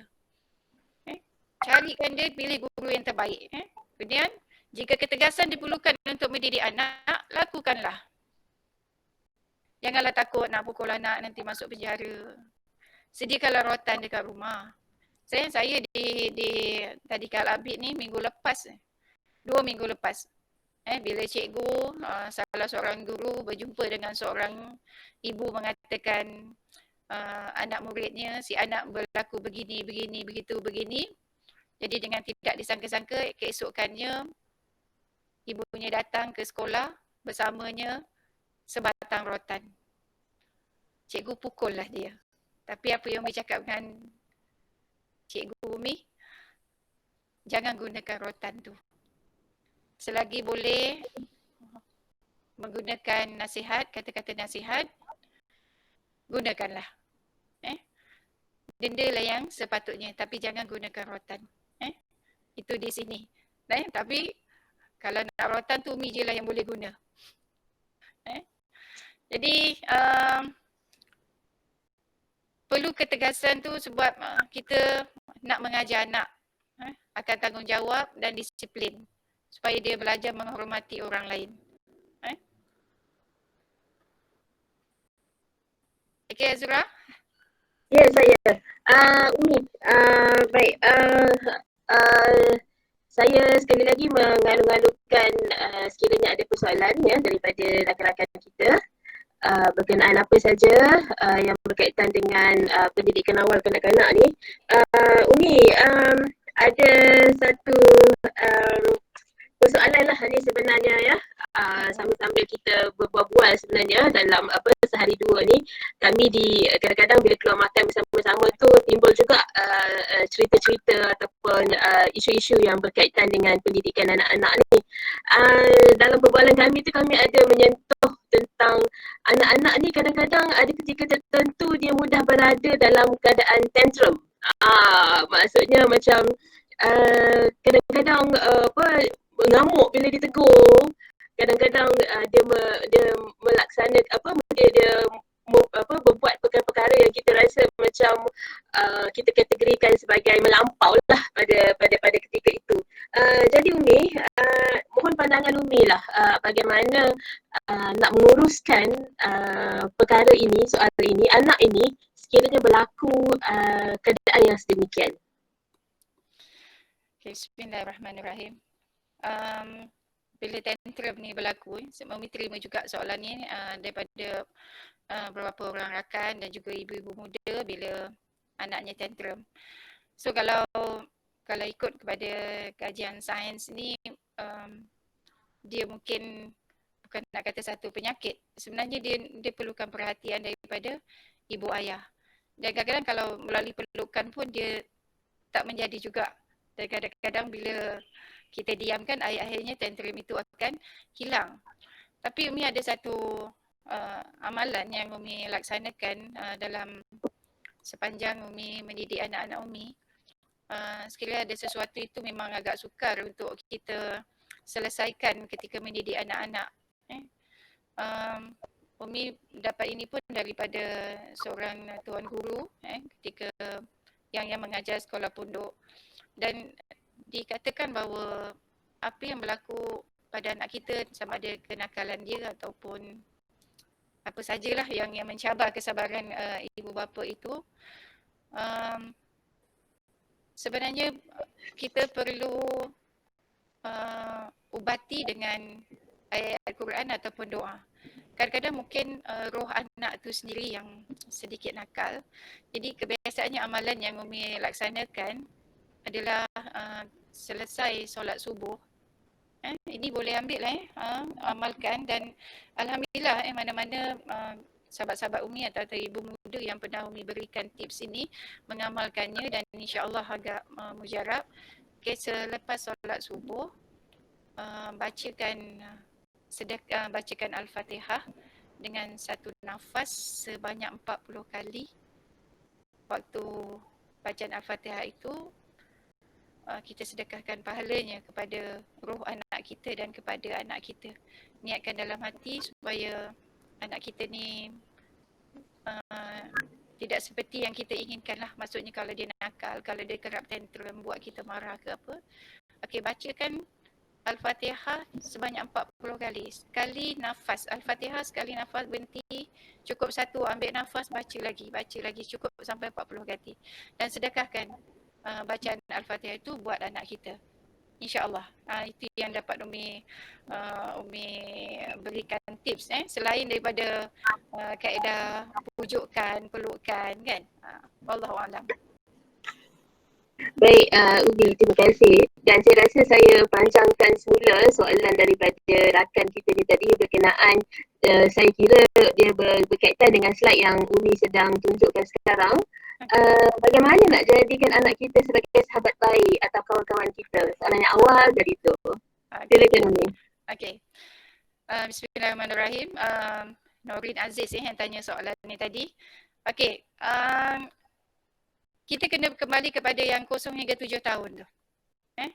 Carikan dia, pilih guru yang terbaik. Kemudian, jika ketegasan diperlukan untuk mendidik anak, lakukanlah. Janganlah takut nak pukul anak nanti masuk penjara. Sediakanlah rotan dekat rumah. Saya di Tadika Al-Abid ni minggu lepas, 2 minggu lepas. Bila cikgu, salah seorang guru berjumpa dengan seorang ibu mengatakan anak muridnya, si anak berlaku begini, begitu, begini. Jadi dengan tidak disangka-sangka, keesokannya ibunya datang ke sekolah bersamanya sebatang rotan. Cikgu pukullah dia. Tapi apa yang Umi cakap dengan Cikgu Umi, jangan gunakan rotan tu. Selagi boleh menggunakan nasihat, kata-kata nasihat, gunakanlah. Dendalah yang sepatutnya, tapi jangan gunakan rotan. Itu di sini. Tapi kalau nak rotan tu Umi je lah yang boleh guna. Jadi perlu ketegasan tu sebab kita nak mengajar anak akan tanggungjawab dan disiplin supaya dia belajar menghormati orang lain. Okey Azura? Ya, saya. Umi, baik. Saya sekali lagi mengalu-alukan sekiranya ada persoalan daripada rakan-rakan kita berkenaan apa saja yang berkaitan dengan pendidikan awal kanak-kanak ni. Umi, ada satu persoalan lah ni sebenarnya ya. Sambil kita berbual-bual sebenarnya dalam sehari dua ni, kami kadang-kadang bila keluar makan bersama-sama tu timbul juga cerita-cerita ataupun isu-isu yang berkaitan dengan pendidikan anak-anak ni. Dalam perbualan kami tu kami ada menyentuh tentang anak-anak ni kadang-kadang ada ketika tertentu dia mudah berada dalam keadaan tantrum. Maksudnya macam kadang-kadang mengamuk bila ditegur. Kadang-kadang dia melaksanakan dia berbuat perkara-perkara yang kita rasa macam kita kategorikan sebagai melampau lah pada ketika itu. Jadi Umi, mohon pandangan Umi lah bagaimana nak menguruskan perkara ini, soal ini, anak ini sekiranya berlaku keadaan yang sedemikian. Okay, bismillahirrahmanirrahim. Bila tantrum ni berlaku, Umi terima juga soalan ni daripada beberapa orang rakan dan juga ibu-ibu muda bila anaknya tantrum. So kalau ikut kepada kajian sains ni, dia mungkin bukan nak kata satu penyakit. Sebenarnya dia perlukan perhatian daripada ibu ayah. Dan kadang-kadang kalau melalui pelukan pun dia tak menjadi juga. Dan kadang-kadang bila kita diamkan, akhirnya tantrum itu akan hilang. Tapi Umi ada satu amalan yang Umi laksanakan dalam sepanjang Umi mendidik anak-anak Umi. Sekiranya ada sesuatu itu memang agak sukar untuk kita selesaikan ketika mendidik anak-anak. Umi dapat ini pun daripada seorang tuan guru ketika yang mengajar sekolah pondok, dan dikatakan bahawa apa yang berlaku pada anak kita, sama ada kenakalan dia ataupun apa sajalah yang mencabar kesabaran ibu bapa itu, sebenarnya kita perlu ubati dengan ayat Al-Quran ataupun doa. Kadang-kadang mungkin roh anak tu sendiri yang sedikit nakal. Jadi kebiasaannya amalan yang Umi laksanakan adalah selesai solat subuh. Ini boleh ambil amalkan, dan alhamdulillah mana-mana sahabat-sahabat Umi atau ibu muda yang pernah Umi berikan tips ini mengamalkannya, dan insya-Allah agak mujarab. Okay, selepas solat subuh bacakan Al-Fatihah dengan satu nafas sebanyak 40 kali. Waktu bacaan Al-Fatihah itu kita sedekahkan pahalanya kepada roh anak kita dan kepada anak kita. Niatkan dalam hati supaya anak kita ni tidak seperti yang kita inginkan lah. Maksudnya kalau dia nakal, kalau dia kerap tantrum, buat kita marah ke apa. Okey, bacakan Al-Fatihah sebanyak 40 kali. Sekali nafas. Al-Fatihah sekali nafas, berhenti. Cukup satu, ambil nafas, baca lagi. Cukup sampai 40 kali. Dan sedekahkan bacaan Al-Fatihah itu buat anak kita. InsyaAllah. Itu yang dapat Umi berikan tips. Selain daripada kaedah pujukan, pelukan kan. Wallahualam. Baik, Umi, terima kasih. Dan saya rasa saya panjangkan semula soalan daripada rakan kita ni tadi berkenaan, saya kira dia berkaitan dengan slide yang Umi sedang tunjukkan sekarang. Bagaimana nak jadikan anak kita sebagai sahabat baik atau kawan-kawan kita? Soalan yang awal dari itu. Silakan Umi. Okey. Bismillahirrahmanirrahim. Norin Aziz yang tanya soalan ni tadi. Okey. Kita kena kembali kepada yang 0 hingga 7 tahun tu.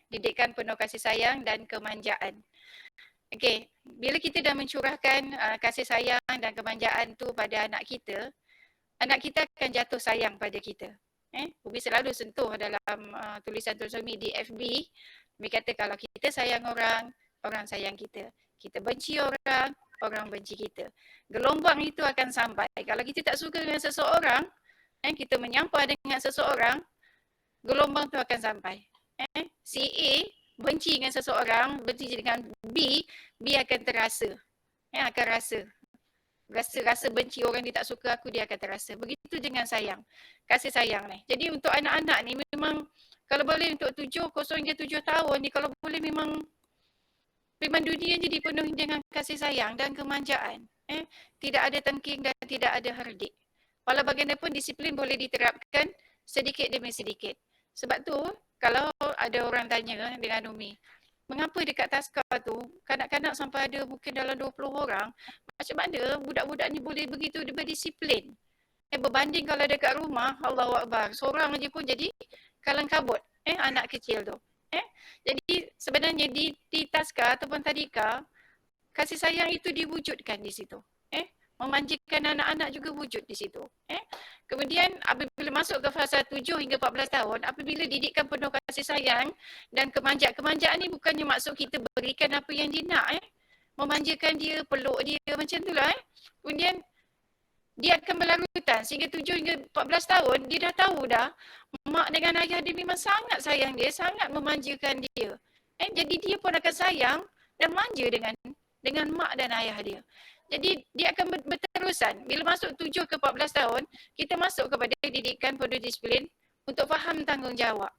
Didikan penuh kasih sayang dan kemanjaan. Okey, bila kita dah mencurahkan kasih sayang dan kemanjaan tu pada anak kita akan jatuh sayang pada kita. Umi selalu sentuh dalam tulisan-tulisan Umi di FB. Umi kata kalau kita sayang orang, orang sayang kita. Kita benci orang, orang benci kita. Gelombang itu akan sampai. Kalau kita tak suka dengan seseorang, kita menyampah dengan seseorang, gelombang tu akan sampai. Si A benci dengan seseorang, benci dengan B akan terasa. Akan rasa benci orang ni tak suka aku, dia akan terasa. Begitu dengan sayang. Kasih sayang ni. Jadi untuk anak-anak ni memang kalau boleh untuk 0 hingga 7 tahun ni, kalau boleh memang dunia jadi penuh dengan kasih sayang dan kemanjaan. Tidak ada tengking dan tidak ada herdik. Walau bagaimanapun disiplin boleh diterapkan sedikit demi sedikit. Sebab tu kalau ada orang tanya dengan Umi, mengapa dekat taska tu kanak-kanak sampai ada mungkin dalam 20 orang, macam mana budak-budak ni boleh begitu berdisiplin? Berbanding kalau dekat rumah, Allahu Akbar, seorang je pun jadi kalang kabut, anak kecil tu. Jadi sebenarnya di taska ataupun tadika, kasih sayang itu diwujudkan di situ. Memanjakan anak-anak juga wujud di situ. Kemudian apabila masuk ke fasa 7 hingga 14 tahun, apabila didikkan penuh kasih sayang dan kemanjaan ni bukannya maksud kita berikan apa yang dia nak. Memanjakan dia, peluk dia, macam itulah. Kemudian dia akan berlarutan sehingga 7 hingga 14 tahun, dia dah tahu dah mak dengan ayah dia memang sangat sayang dia, sangat memanjakan dia. Jadi dia pun akan sayang dan manja dengan mak dan ayah dia. Jadi dia akan berterusan. Bila masuk 7 ke 14 tahun, kita masuk kepada didikan penuh disiplin untuk faham tanggungjawab.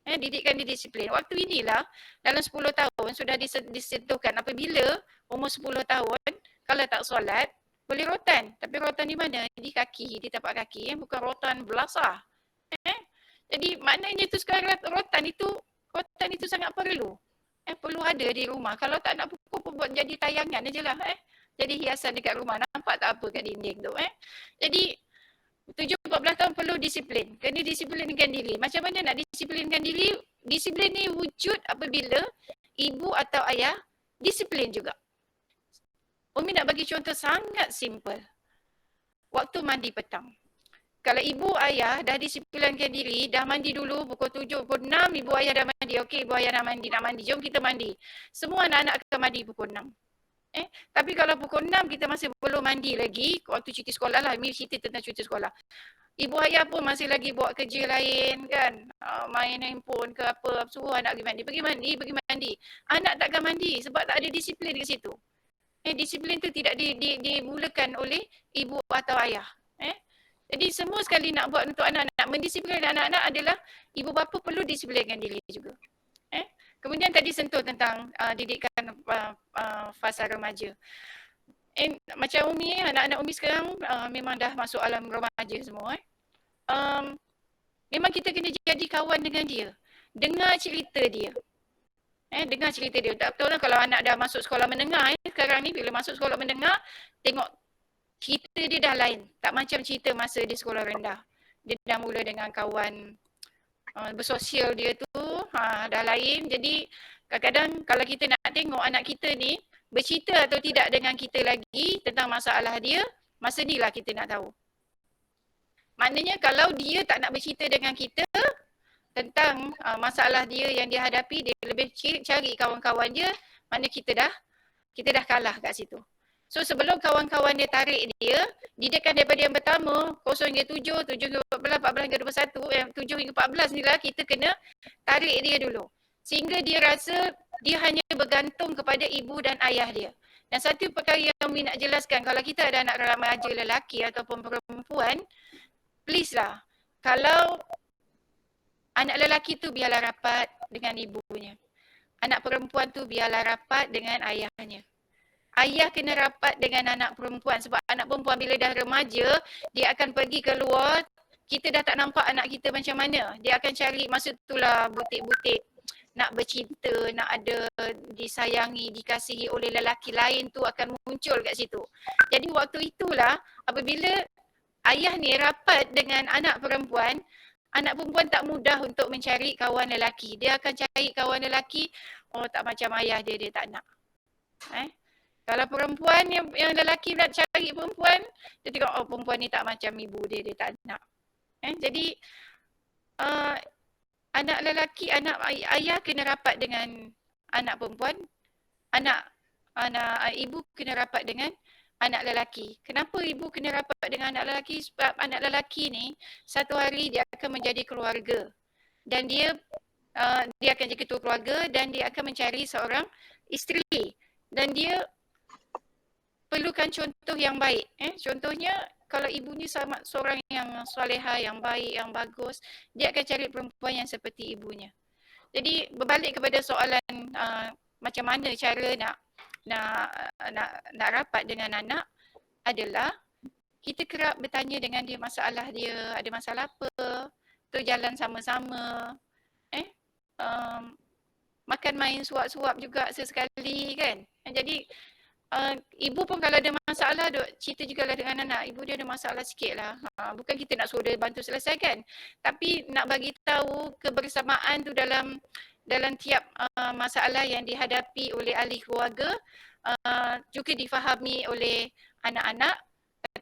Didikan disiplin. Waktu inilah dalam 10 tahun sudah disentuhkan. Apabila umur 10 tahun, kalau tak solat, boleh rotan. Tapi rotan di mana? Di kaki, di tapak kaki. Bukan rotan belasah. Jadi maknanya tu sekarang rotan itu sangat perlu. Perlu ada di rumah. Kalau tak nak pukul pun buat jadi tayangan je lah. Jadi hiasan dekat rumah. Nampak tak apa kat dinding tu. Jadi 7-14 tahun perlu disiplin. Kena disiplinkan diri. Macam mana nak disiplinkan diri? Disiplin ni wujud apabila ibu atau ayah disiplin juga. Umi nak bagi contoh sangat simple. Waktu mandi petang. Kalau ibu ayah dah disiplinkan diri, dah mandi dulu pukul 7, pukul 6, ibu ayah dah mandi. Okey, ibu ayah nak mandi. Jom kita mandi. Semua anak-anak akan mandi pukul 6. Tapi kalau pukul 6 kita masih belum mandi lagi, waktu cuti sekolah lah, Mil cerita tentang cuti sekolah. Ibu ayah pun masih lagi buat kerja lain kan, main handphone ke apa, suruh anak pergi mandi. Anak takkan mandi sebab tak ada disiplin kat situ. Disiplin tu tidak dimulakan oleh ibu atau ayah. Jadi semua sekali nak buat untuk anak-anak, mendisiplin anak-anak adalah ibu bapa perlu disiplinkan diri juga. Kemudian tadi sentuh tentang didikan fasa remaja. Macam Umi, anak-anak Umi sekarang memang dah masuk alam remaja semua. Memang kita kena jadi kawan dengan dia. Dengar cerita dia. Dengar cerita dia. Tak betul lah kalau anak dah masuk sekolah menengah. Sekarang ni bila masuk sekolah menengah, tengok cerita dia dah lain. Tak macam cerita masa di sekolah rendah. Dia dah mula dengan kawan bersosial dia tu dah lain. Jadi kadang-kadang kalau kita nak tengok anak kita ni bercerita atau tidak dengan kita lagi tentang masalah dia, masa ni lah kita nak tahu. Maknanya kalau dia tak nak bercerita dengan kita tentang masalah dia yang dia hadapi, dia lebih cari kawan-kawan dia, maknanya kita dah kalah kat situ. So sebelum kawan-kawan dia tarik dia, didikan daripada yang pertama, 0 hingga 7, 7 hingga 14, 14 hingga 21, 7 hingga 14 ni lah kita kena tarik dia dulu. Sehingga dia rasa dia hanya bergantung kepada ibu dan ayah dia. Dan satu perkara yang Umi nak jelaskan, kalau kita ada anak remaja lelaki ataupun perempuan, please lah, kalau anak lelaki tu biarlah rapat dengan ibunya. Anak perempuan tu biarlah rapat dengan ayahnya. Ayah kena rapat dengan anak perempuan sebab anak perempuan bila dah remaja, dia akan pergi keluar, kita dah tak nampak anak kita macam mana. Dia akan cari masa itulah butik-butik nak bercinta, nak ada disayangi, dikasihi oleh lelaki lain tu akan muncul kat situ. Jadi waktu itulah apabila ayah ni rapat dengan anak perempuan tak mudah untuk mencari kawan lelaki. Dia akan cari kawan lelaki, tak macam ayah dia tak nak. Kalau perempuan yang lelaki nak cari perempuan, dia tengok perempuan ni tak macam ibu dia tak nak. Jadi anak lelaki, anak ayah kena rapat dengan anak perempuan, anak ibu kena rapat dengan anak lelaki. Kenapa ibu kena rapat dengan anak lelaki? Sebab anak lelaki ni satu hari dia akan menjadi keluarga dan dia akan jadi ketua keluarga dan dia akan mencari seorang isteri dan dia perlukan contoh yang baik. Contohnya kalau ibunya sama seorang yang solehah, yang baik, yang bagus, dia akan cari perempuan yang seperti ibunya. Jadi berbalik kepada soalan macam mana cara nak rapat dengan anak adalah kita kerap bertanya dengan dia masalah dia, ada masalah apa, tu jalan sama-sama, makan main suap-suap juga sesekali kan. Jadi ibu pun kalau ada masalah cerita jugalah dengan anak, ibu dia ada masalah sikit lah. Bukan kita nak suruh dia bantu selesaikan, tapi nak bagi tahu kebersamaan tu dalam tiap masalah yang dihadapi oleh ahli keluarga juga difahami oleh anak-anak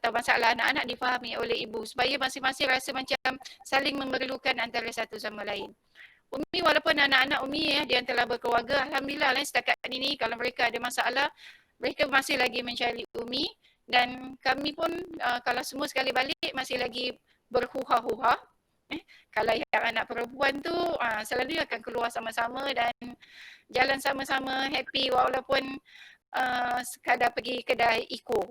atau masalah anak-anak difahami oleh ibu supaya masing-masing rasa macam saling memerlukan antara satu sama lain. Umi walaupun anak-anak Umi dia telah berkeluarga, alhamdulillah setakat ini kalau mereka ada masalah mereka masih lagi mencari Umi dan kami pun kalau semua sekali balik masih lagi berhuha-huha. Kalau yang anak perempuan tu selalu akan keluar sama-sama dan jalan sama-sama happy walaupun sekadar pergi kedai Iko.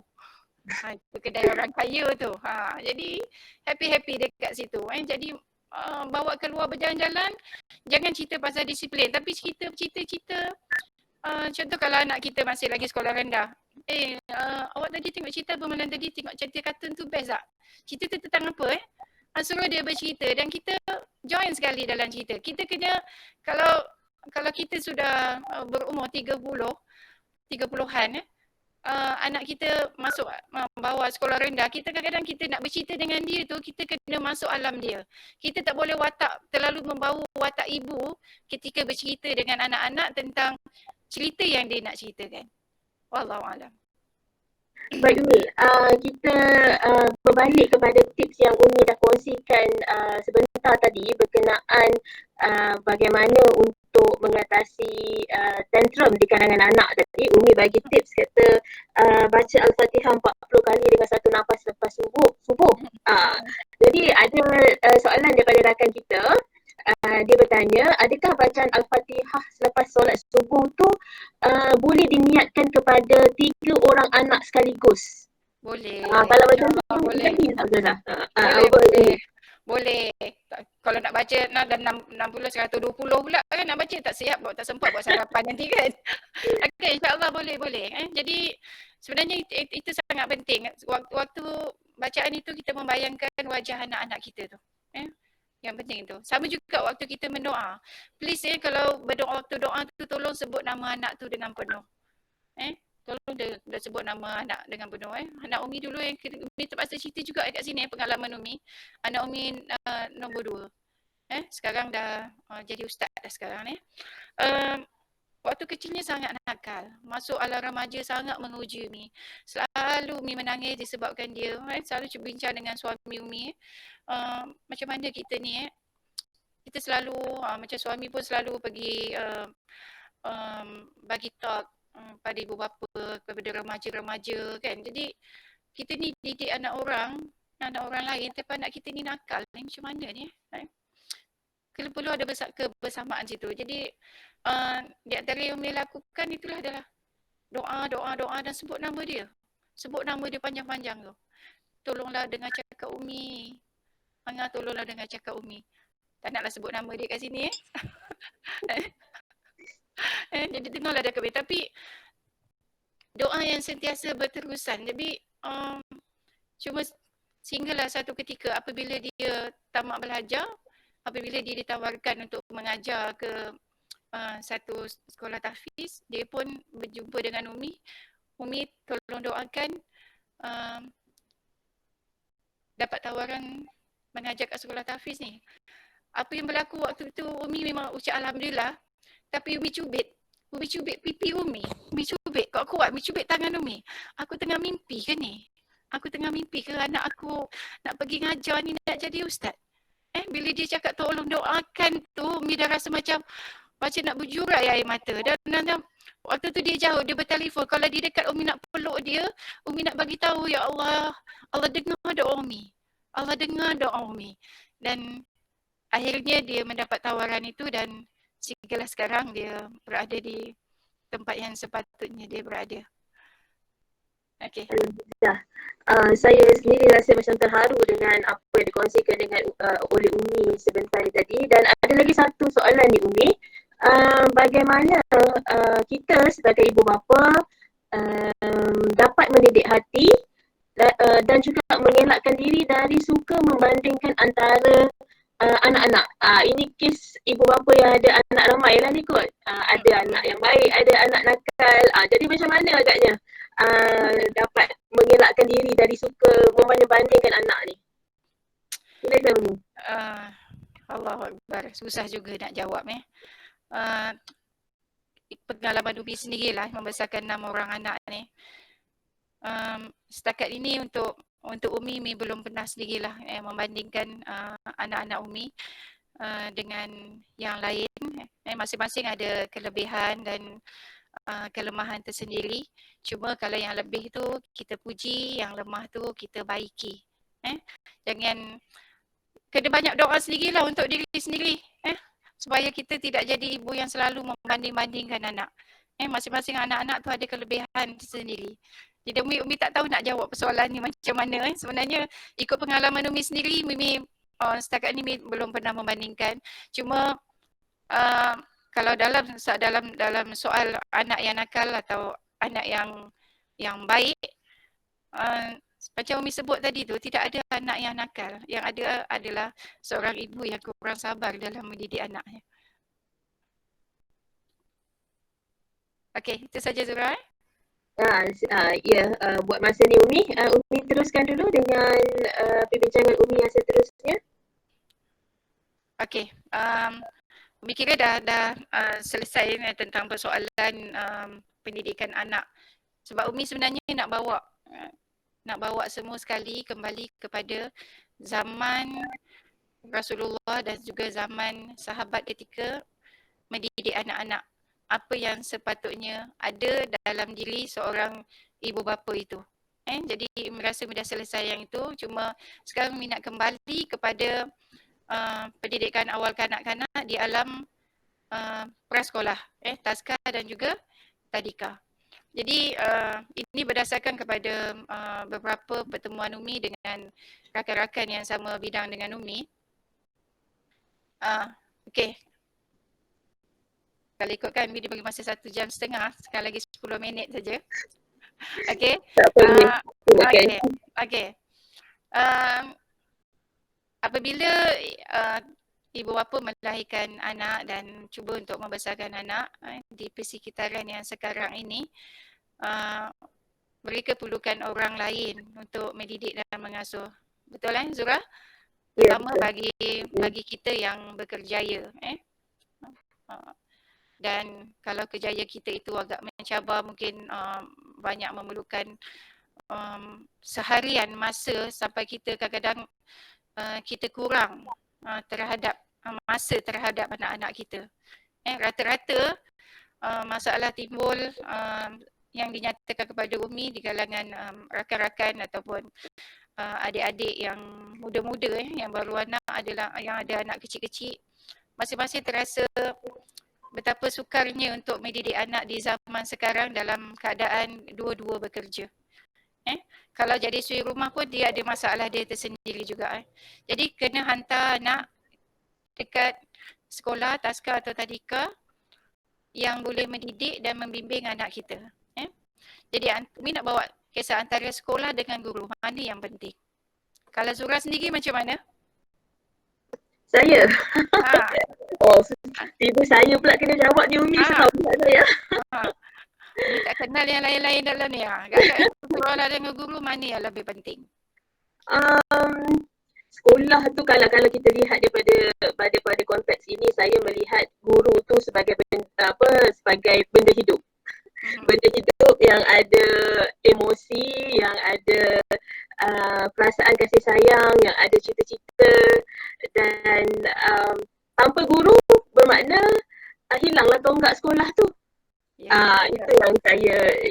Kedai orang kaya tu. Jadi happy-happy dekat situ. Jadi bawa keluar berjalan-jalan jangan cerita pasal disiplin tapi cerita contoh kalau anak kita masih lagi sekolah rendah. Awak tadi tengok cerita malam tadi tengok cerita kartun tu best tak? Cerita tu tentang apa suruh dia bercerita dan kita join sekali dalam cerita. Kita kena kalau kita sudah berumur 30-an anak kita masuk bawah sekolah rendah, kita kadang-kadang kita nak bercerita dengan dia tu, kita kena masuk alam dia. Kita tak boleh terlalu membawa watak ibu ketika bercerita dengan anak-anak tentang cerita yang dia nak ceritakan. Wallahualam. Baik Umi, kita berbalik kepada tips yang Umi dah kongsikan sebentar tadi berkenaan bagaimana untuk mengatasi tantrum di kalangan anak tadi. Umi bagi tips kata baca Al-Fatihah 40 kali dengan satu nafas lepas subuh. Jadi ada soalan daripada rakan kita. Dia bertanya, adakah bacaan Al-Fatihah selepas solat subuh tu boleh diniatkan kepada 3 orang anak sekaligus? Boleh. Kalau macam tu InsyaAllah boleh. jadi tak Ustazah? Boleh. Boleh. Kalau nak baca dan 60, 120 pula kan nak baca tak siap, tak sempat buat sarapan nanti kan. Okey, insyaAllah boleh. Jadi sebenarnya itu sangat penting. Waktu bacaan itu kita membayangkan wajah anak-anak kita tu. Yang penting tu. Sama juga waktu kita mendoa. Please kalau berdoa, waktu doa tu tolong sebut nama anak tu dengan penuh. Tolong dia sebut nama anak dengan penuh. Anak Umi dulu yang Umi terpaksa cerita juga kat sini pengalaman Umi. Anak Umi nombor 2. Sekarang dah jadi ustaz dah sekarang ni. Waktu kecilnya sangat nakal. Masuk alam remaja sangat menguji Umi. Selalu Umi menangis disebabkan dia. Selalu bincang dengan suami Umi. Macam mana kita ni kita selalu macam suami pun selalu pergi bagi talk pada ibu bapa, kepada remaja-remaja kan. Jadi kita ni didik anak orang lain tapi anak kita ni nakal ni macam mana ni? Perlu ada kebersamaan situ. Jadi di antara yang Umi lakukan itulah adalah doa dan sebut nama dia. Sebut nama dia panjang-panjang tu. Tolonglah dengar cakap Umi. Tolonglah dengar cakap Umi. Tak naklah sebut nama dia kat sini jadi dengarlah dia kebir. Tapi doa yang sentiasa berterusan. Jadi cuma sehinggalah satu ketika apabila dia tamat belajar, apabila dia ditawarkan untuk mengajar ke satu sekolah tahfiz, dia pun berjumpa dengan Umi. Umi tolong doakan dapat tawaran mengajar kat sekolah tahfiz ni. Apa yang berlaku waktu tu, Umi memang ucap Alhamdulillah. Tapi Umi cubit pipi Umi. Umi cubit kuat-kuat. Umi cubit tangan Umi. Aku tengah mimpi ke ni? Aku tengah mimpi ke anak aku nak pergi ngajar ni, nak jadi ustaz? Bila dia cakap tolong doakan tu, Umi dah rasa macam nak berjurai air mata. Dan waktu tu dia jauh, dia bertelefon. Kalau dia dekat, Umi nak peluk dia. Umi nak bagi tahu, ya Allah, Allah dengar doa Umi. Allah dengar doa Umi. Dan akhirnya dia mendapat tawaran itu dan sehinggalah sekarang dia berada di tempat yang sepatutnya dia berada. Okey. Saya sendiri rasa macam terharu dengan apa yang dikongsikan dengan oleh Umi sebentar tadi. Dan ada lagi satu soalan ni Umi. Bagaimana kita sebagai ibu bapa dapat mendidik hati dan juga mengelakkan diri dari suka membandingkan antara anak-anak. Ini kes ibu bapa yang ada anak ramai lah ni kot. Ada anak yang baik, ada anak nakal. Jadi macam mana agaknya dapat mengelakkan diri dari suka membanding-bandingkan anak ni? Silakan Umi. Allahu Akbar. Susah juga nak jawab pengalaman Umi sendirilah membesarkan 6 orang anak ni. Setakat ini untuk Umi belum pernah sendirilah membandingkan anak-anak Umi dengan yang lain. Masing-masing ada kelebihan dan kelemahan tersendiri. Cuma kalau yang lebih tu kita puji, yang lemah tu kita baiki. Jangan kena banyak doa sendirilah untuk diri sendiri. Supaya kita tidak jadi ibu yang selalu membanding-bandingkan anak. Masing-masing anak-anak tu ada kelebihan tersendiri. Jadi Umi tak tahu nak jawab persoalan ni macam mana. Sebenarnya ikut pengalaman Umi sendiri, Umi setakat ni belum pernah membandingkan. Cuma kalau dalam soal anak yang nakal atau anak yang baik, macam Umi sebut tadi tu, tidak ada anak yang nakal. Yang ada adalah seorang ibu yang kurang sabar dalam mendidik anaknya. Okey, itu saja Zura. Buat masa ni Umi teruskan dulu dengan perbincangan Umi yang seterusnya. Okey, Umi kira dah selesai tentang persoalan pendidikan anak. Sebab Umi sebenarnya nak bawa nak bawa semua sekali kembali kepada zaman Rasulullah dan juga zaman sahabat ketika mendidik anak-anak. Apa yang sepatutnya ada dalam diri seorang ibu bapa itu. Jadi merasa dah selesai yang itu, cuma sekarang minat kembali kepada pendidikan awal kanak-kanak di alam prasekolah, tazkar dan juga tadika. Jadi ini berdasarkan kepada beberapa pertemuan Umi dengan rakan-rakan yang sama bidang dengan Umi. Okey. Kalau ikutkan Umi dibagi masa 1 jam setengah, sekarang lagi 10 minit saja. Okey. Tak apa ni. Okey. Okey. Apabila ibu bapa melahirkan anak dan cuba untuk membesarkan anak di persekitaran yang sekarang ini, mereka perlukan orang lain untuk mendidik dan mengasuh. Betul kan Zura? Terutama bagi kita yang berkerjaya. Dan kalau kerjaya kita itu agak mencabar, mungkin banyak memerlukan seharian masa sampai kita kadang-kadang kita kurang terhadap masa terhadap anak-anak kita. Rata-rata masalah timbul yang dinyatakan kepada Umi di kalangan rakan-rakan ataupun adik-adik yang muda-muda yang baru anak adalah yang ada anak kecil-kecil, masing-masing terasa betapa sukarnya untuk mendidik anak di zaman sekarang dalam keadaan dua-dua bekerja. Kalau jadi suri rumah pun dia ada masalah dia tersendiri juga. Jadi kena hantar anak dekat sekolah, tazkar atau tadika yang boleh mendidik dan membimbing anak kita. Jadi Umi nak bawa kisah antara sekolah dengan guru, mana yang penting? Kalau Zura sendiri macam mana? Saya? Oh, tiba saya pula kena jawab ni Umi, sebab pula saya. Umi tak kenal yang lain-lain dalam ni. Agak-agak sekolah dengan guru mana yang lebih penting? Sekolah tu kalau kita lihat daripada konteks ini, saya melihat guru tu sebagai sebagai benda hidup. Benda hidup yang ada emosi, yang ada perasaan kasih sayang, yang ada cita-cita, dan tanpa guru bermakna hilanglah tonggak sekolah tu. Itu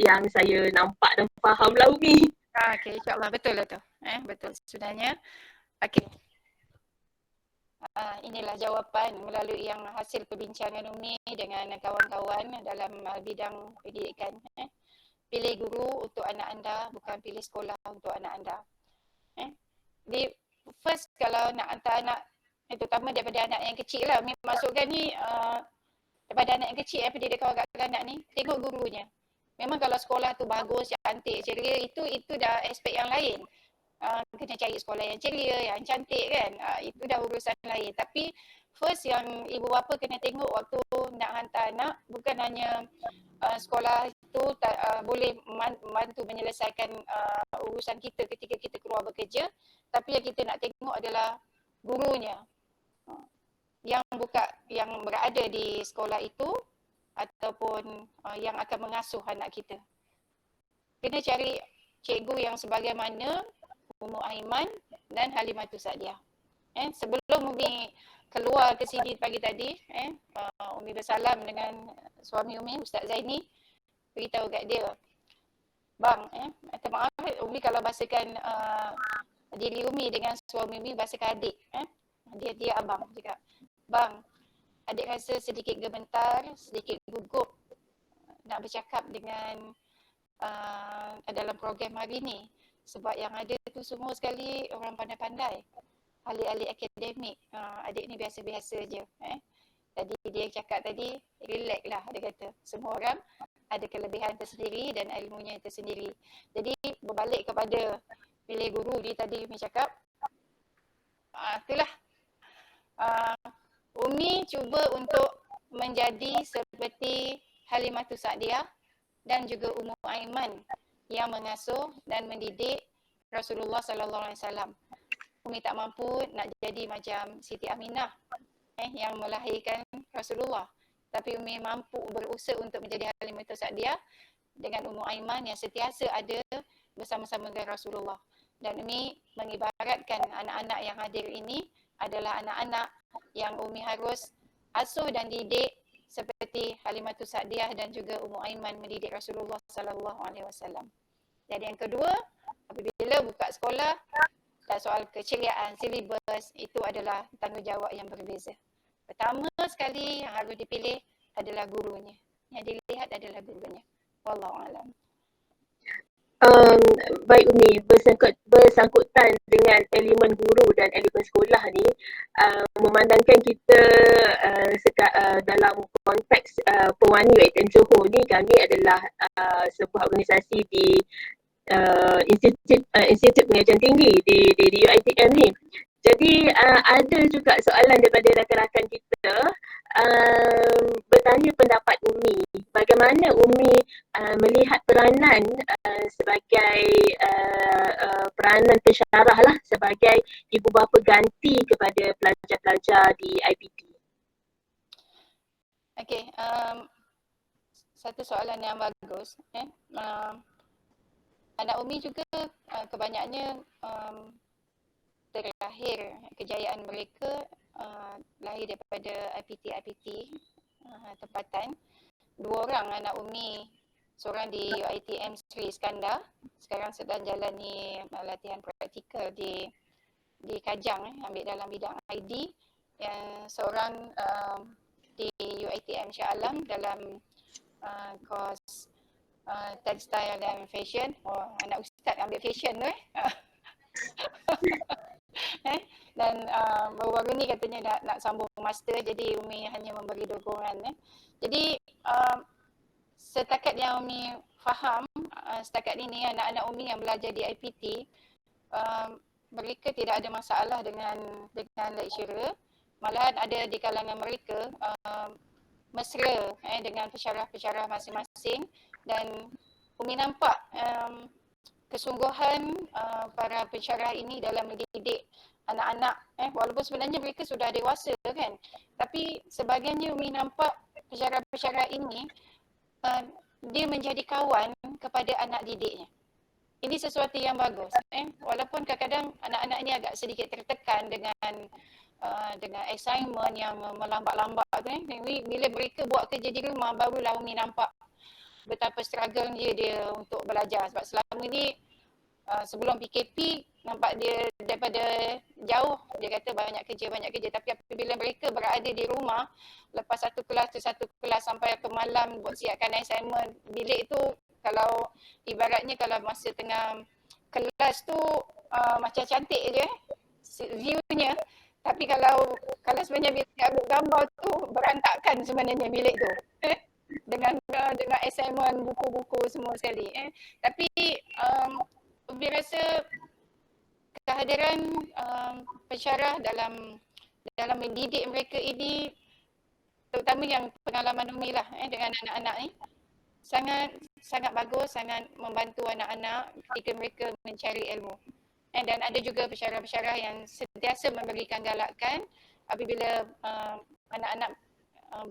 yang saya nampak dan faham lah Umi. Okey, insyaAllah betul lah tu. Betul sebenarnya. Okey. Inilah jawapan melalui yang hasil perbincangan Umi dengan kawan-kawan dalam bidang pendidikan. Pilih guru untuk anak anda, bukan pilih sekolah untuk anak anda. First kalau nak hantar anak, terutama daripada anak yang kecil lah, Umi masukkan ni daripada anak yang kecil pendidikan kanak-kanak ni, tengok gurunya. Memang kalau sekolah tu bagus, cantik, ceria, itu dah aspek yang lain. Kena cari sekolah yang ceria, yang cantik kan. Itu dah urusan lain. Tapi first yang ibu bapa kena tengok waktu nak hantar anak, bukan hanya sekolah itu boleh membantu menyelesaikan urusan kita ketika kita keluar bekerja, tapi yang kita nak tengok adalah gurunya. Yang berada di sekolah itu ataupun yang akan mengasuh anak kita. Kena cari cikgu yang sebagaimana Ummu Aiman dan Halimatus Sa'diyah. Sebelum Umi keluar ke sini pagi tadi, Umi bersalam dengan suami Umi, Ustaz Zaini, beritahu kat dia, bang, minta maaf Umi kalau bahasakan diri Umi dengan suami Umi bahasakan adik. Dia abang cakap, bang, adik rasa sedikit gemetar, sedikit gugup nak bercakap dengan dalam program hari ni. Sebab yang ada tu semua sekali orang pandai-pandai, ahli-ahli akademik. Adik ni biasa-biasa je. Tadi dia cakap tadi, relax lah dia kata. Semua orang ada kelebihan tersendiri dan ilmunya tersendiri. Jadi berbalik kepada pilih guru dia tadi Umi cakap, itulah. Umi cuba untuk menjadi seperti Halimatus Sa'diyah dan juga Ummu Aiman yang mengasuh dan mendidik Rasulullah sallallahu alaihi wasallam. Umi tak mampu nak jadi macam Siti Aminah yang melahirkan Rasulullah, tapi Umi mampu berusaha untuk menjadi Halimatus Sa'diyah dengan Ummu Aiman yang sentiasa ada bersama-sama dengan Rasulullah. Dan Umi mengibaratkan anak-anak yang hadir ini adalah anak-anak yang Umi harus asuh dan didik seperti Halimatus Sa'diyah dan juga Ummu Aiman mendidik Rasulullah sallallahu alaihi wasallam. Jadi yang kedua, apabila buka sekolah dan soal keceriaan, silibus, itu adalah tanggungjawab yang berbeza. Pertama sekali yang harus dipilih adalah gurunya. Yang dilihat adalah gurunya. Wallahu a'lam. Baik Umi, bersangkutan dengan elemen guru dan elemen sekolah ni, memandangkan kita dalam konteks Perwani UiTM Johor ni, kami adalah sebuah organisasi di Institut Pengajian Tinggi di UiTM ni. Jadi ada juga soalan daripada rakan-rakan kita bertanya pendapat Umi. Bagaimana Umi melihat peranan sebagai peranan pensyarah lah, sebagai ibu bapa ganti kepada pelajar-pelajar di IPT? Okey, satu soalan yang bagus. Anak Umi juga kebanyakannya terlahir, kejayaan mereka lahir daripada IPT tempatan. 2 orang anak Umi, seorang di UiTM Sri Iskandar, sekarang sedang jalani latihan praktikal di Kajang, ambil dalam bidang ID. Yang seorang di UiTM Shah Alam dalam kos textile dan fashion. Oh, anak ustaz ambil fashion tu Dan baru-baru ni katanya nak sambung master, jadi Umi hanya memberi dukungan. Jadi setakat yang Umi faham, setakat ini anak-anak Umi yang belajar di IPT, mereka tidak ada masalah dengan lecturer. Malahan ada di kalangan mereka mesra dengan pensyarah-pensyarah masing-masing, dan Umi nampak kesungguhan para pensyarah ini dalam mendidik anak-anak, walaupun sebenarnya mereka sudah dewasa kan, tapi sebahagiannya Umi nampak pensyarah-pensyarah ini dia menjadi kawan kepada anak didiknya. Ini sesuatu yang bagus. Walaupun kadang-kadang anak-anak ini agak sedikit tertekan dengan assignment yang melambat-lambat tu. Bila mereka buat kerja di rumah, barulah Umi nampak betapa struggle dia untuk belajar. Sebab selama ni sebelum PKP nampak dia daripada jauh dia kata banyak kerja, tapi apabila mereka berada di rumah, lepas satu kelas sampai ke malam buat siapkan assignment, bilik tu kalau ibaratnya kalau masa tengah kelas tu macam cantik je view-nya, tapi kalau sebenarnya bila ambil gambar tu berantakan sebenarnya bilik tu dengan assignment, buku-buku semua sekali. Tapi Umi rasa kehadiran pensyarah dalam mendidik mereka ini, terutama yang pengalaman Umi lah dengan anak-anak ni, sangat bagus, sangat membantu anak-anak ketika mereka mencari ilmu. Dan ada juga pensyarah-pensyarah yang sentiasa memberikan galakan apabila anak-anak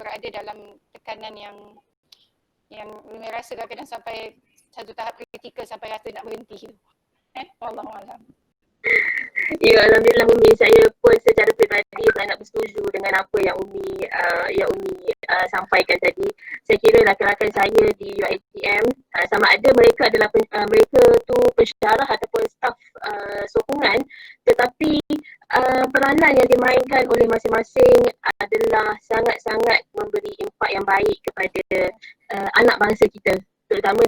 berada dalam tekanan yang Umi rasa kadang-kadang sampai satu tahap kritikal sampai rasa nak berhenti. Wallahualam. Ya, alhamdulillah Umi, saya pun secara peribadi sangat bersetuju dengan apa yang Umi sampaikan tadi. Saya kira rakan-rakan saya di UiTM, sama ada mereka adalah mereka tu pensyarah ataupun staf sokongan, tetapi peranan yang dimainkan oleh masing-masing adalah sangat-sangat memberi impak yang baik kepada anak bangsa kita, terutama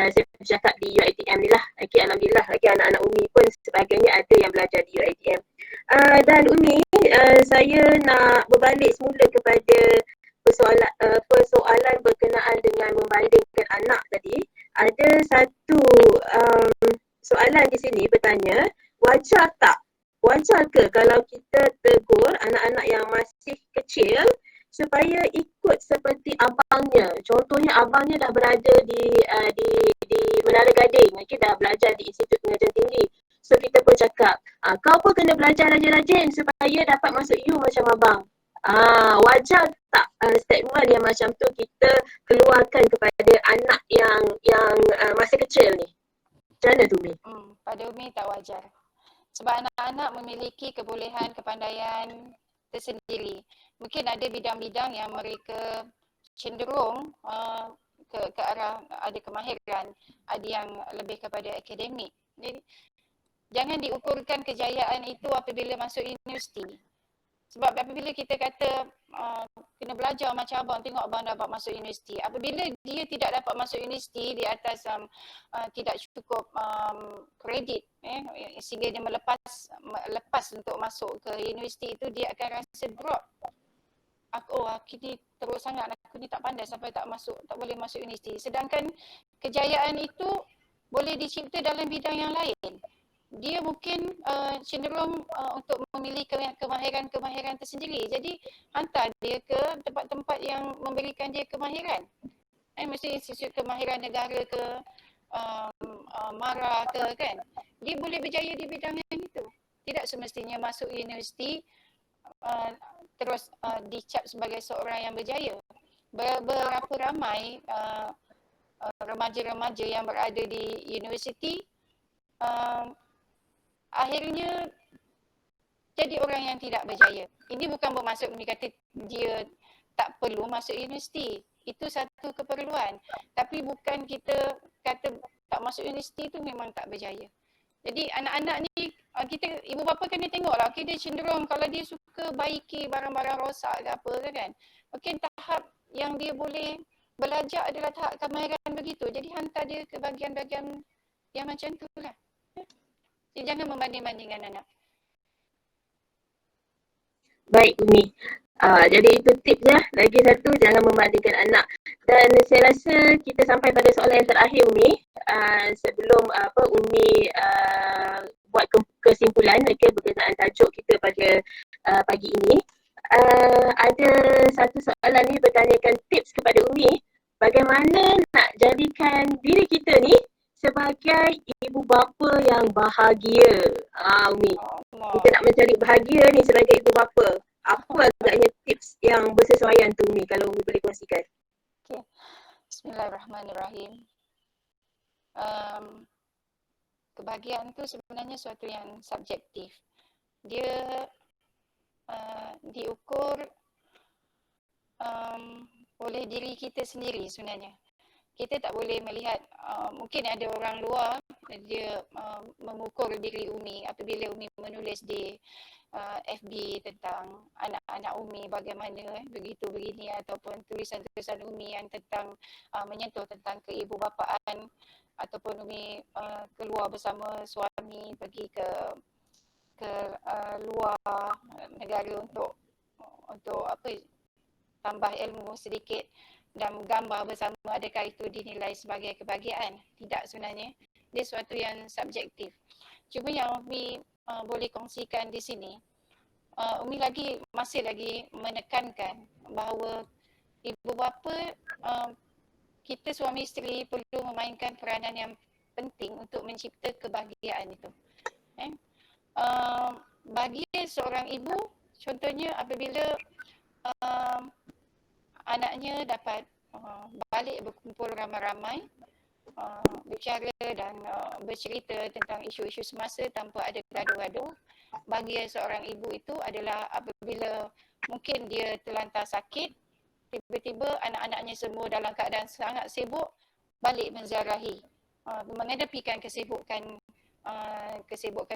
saya bercakap di UiTM ni lah. Okay, alhamdulillah anak-anak Umi pun sebagainya ada yang belajar di UiTM. Dan Umi, saya nak berbalik semula kepada persoalan berkenaan dengan membandingkan anak tadi. Ada satu soalan di sini bertanya, wajar ke kalau kita tegur anak-anak yang masih kecil supaya ikut seperti abangnya? Contohnya abangnya dah berada di Menara Gading, okay, dah belajar di Institut Pengajian Tinggi. So kita pun cakap, kau pun kena belajar rajin-rajin supaya dapat masuk U macam abang. Wajar tak statement yang macam tu kita keluarkan kepada anak yang masih kecil ni? Macam mana tu Umi? Pada Umi tak wajar. Sebab anak-anak memiliki kebolehan, kepandaian tersendiri. Mungkin ada bidang-bidang yang mereka cenderung ke arah ada kemahiran, ada yang lebih kepada akademik. Jadi jangan diukurkan kejayaan itu apabila masuk universiti. Sebab apabila kita kata kena belajar macam abang, tengok abang dapat masuk universiti. Apabila dia tidak dapat masuk universiti di atas tidak cukup kredit sehingga dia lepas untuk masuk ke universiti itu, dia akan rasa drop. Aku ni teruk sangat, aku ni tak pandai sampai tak boleh masuk universiti. Sedangkan kejayaan itu boleh dicipta dalam bidang yang lain. Dia mungkin cenderung untuk memilih kemahiran tersendiri. Jadi hantar dia ke tempat-tempat yang memberikan dia kemahiran. Mesti institut kemahiran negara ke, MARA ke kan. Dia boleh berjaya di bidang yang itu. Tidak semestinya masuk universiti terus dicap sebagai seorang yang berjaya. Berapa ramai remaja-remaja yang berada di universiti akhirnya jadi orang yang tidak berjaya. Ini bukan bermaksud Umi kata dia tak perlu masuk universiti. Itu satu keperluan. Tapi bukan kita kata tak masuk universiti tu memang tak berjaya. Jadi anak-anak ni kita ibu bapa kena tengoklah. Okay, dia cenderung kalau dia suka baiki barang-barang rosak ke apa kan. Mungkin tahap yang dia boleh belajar adalah tahap kemahiran begitu. Jadi hantar dia ke bahagian-bahagian yang macam tu lah. Jadi jangan membanding-bandingkan anak. Baik Umi. Jadi itu tips ya. Lagi satu, jangan membandingkan anak. Dan saya rasa kita sampai pada soalan yang terakhir Umi. Sebelum Umi buat kesimpulan berkenaan tajuk kita pada pagi ini. Ada satu soalan ni bertanyakan tips kepada Umi. Bagaimana nak jadikan diri kita ni sebagai ibu bapa yang bahagia. Umi, kita nak mencari bahagia ni sebagai ibu bapa. Apa agaknya tips yang bersesuaian tu Umi, kalau Umi boleh kongsikan? Okay. Bismillahirrahmanirrahim. Kebahagiaan tu sebenarnya suatu yang subjektif. Dia diukur oleh diri kita sendiri sebenarnya. Kita tak boleh melihat, mungkin ada orang luar dia mengukur diri Umi apabila Umi menulis di FB tentang anak-anak Umi bagaimana begitu begini, ataupun tulisan-tulisan Umi yang tentang menyentuh tentang keibubapaan, ataupun Umi keluar bersama suami pergi ke luar negara untuk tambah ilmu sedikit dan gambar bersama, adakah itu dinilai sebagai kebahagiaan? Tidak sebenarnya. Dia sesuatu yang subjektif. Cuma yang Umi boleh kongsikan di sini, Umi masih lagi menekankan bahawa ibu bapa, kita suami isteri perlu memainkan peranan yang penting untuk mencipta kebahagiaan itu. Bagi seorang ibu, contohnya apabila anaknya dapat balik berkumpul ramai-ramai, bicara dan bercerita tentang isu-isu semasa tanpa ada gaduh-gaduh. Bagi seorang ibu itu adalah apabila mungkin dia terlantar sakit, tiba-tiba anak-anaknya semua dalam keadaan sangat sibuk balik menziarahi, mengedepikan kesibukan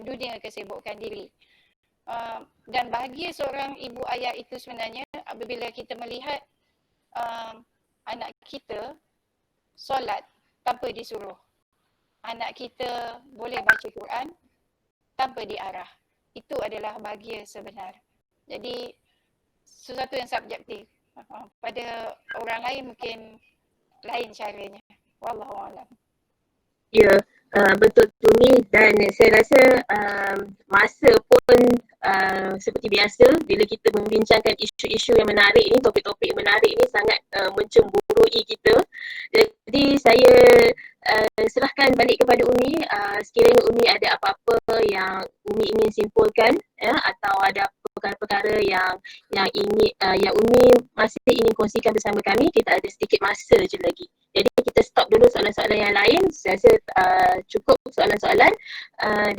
dunia, kesibukan diri. Dan bahagia seorang ibu ayah itu sebenarnya apabila kita melihat anak kita solat tanpa disuruh, anak kita boleh baca Quran tanpa diarah. Itu adalah bahagia sebenar. Jadi sesuatu yang subjektif. Pada orang lain mungkin lain caranya. Wallahualam. Ya, betul tu Umi, dan saya rasa masa pun seperti biasa bila kita membincangkan isu-isu yang menarik ni, topik-topik yang menarik ni sangat mencemburui kita. Jadi saya serahkan balik kepada Umi. Sekiranya Umi ada apa-apa yang Umi ingin simpulkan atau ada perkara-perkara yang Umi masih ingin kongsikan bersama kami, kita ada sedikit masa je lagi. Jadi kita stop dulu soalan-soalan yang lain. Saya rasa cukup soalan-soalan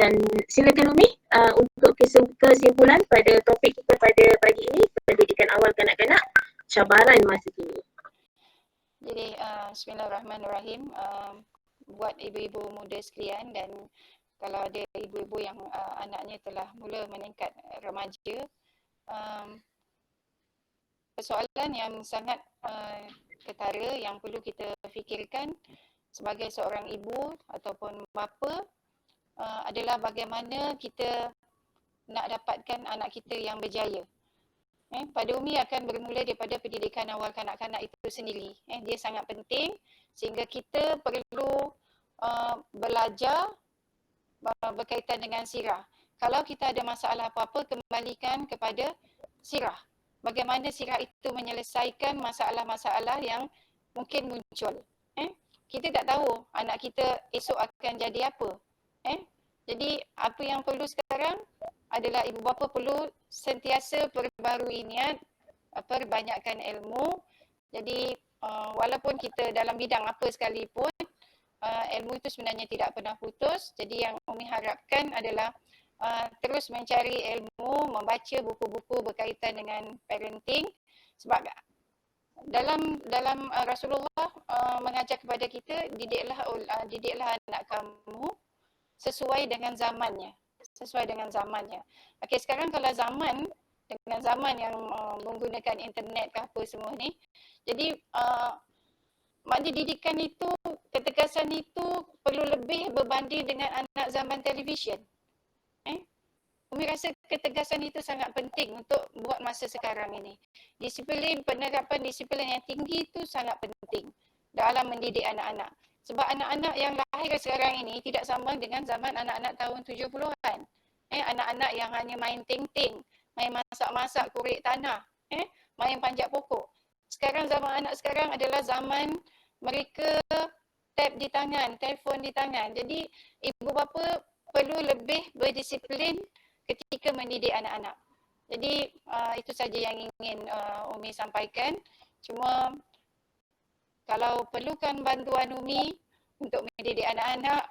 dan silakan Umi untuk kesimpulan pada topik kita pada pagi ini, pendidikan awal kanak-kanak, cabaran masa kini. Jadi bismillahirrahmanirrahim. Buat ibu-ibu muda sekalian dan kalau ada ibu-ibu yang anaknya telah mula meningkat remaja, persoalan yang sangat ketara yang perlu kita fikirkan sebagai seorang ibu ataupun bapa adalah bagaimana kita nak dapatkan anak kita yang berjaya. Pada Umi akan bermula daripada pendidikan awal kanak-kanak itu sendiri. Dia sangat penting sehingga kita perlu belajar berkaitan dengan sirah. Kalau kita ada masalah apa-apa, kembalikan kepada sirah. Bagaimana sirah itu menyelesaikan masalah-masalah yang mungkin muncul. Kita tak tahu anak kita esok akan jadi apa. Jadi apa yang perlu sekarang adalah ibu bapa perlu sentiasa perbarui niat, perbanyakkan ilmu. Jadi walaupun kita dalam bidang apa sekalipun, ilmu itu sebenarnya tidak pernah putus. Jadi yang Umi harapkan adalah terus mencari ilmu, membaca buku-buku berkaitan dengan parenting. Sebab dalam Rasulullah mengajar kepada kita, didiklah anak kamu sesuai dengan zamannya. Okey, sekarang kalau dengan zaman yang menggunakan internet ke apa semua ni, jadi makna didikan itu, ketegasan itu perlu lebih berbanding dengan anak zaman televisyen. Umi rasa ketegasan itu sangat penting untuk buat masa sekarang ini. Penerapan disiplin yang tinggi itu sangat penting dalam mendidik anak-anak. Sebab anak-anak yang lahir sekarang ini tidak sama dengan zaman anak-anak tahun 70-an. Anak-anak yang hanya main ting-ting, main masak-masak, korek tanah, main panjat pokok. Zaman anak sekarang adalah zaman mereka tab di tangan, telefon di tangan. Jadi ibu bapa perlu lebih berdisiplin ketika mendidik anak-anak. Jadi itu saja yang ingin Umi sampaikan. Cuma kalau perlukan bantuan Umi untuk mendidik anak-anak,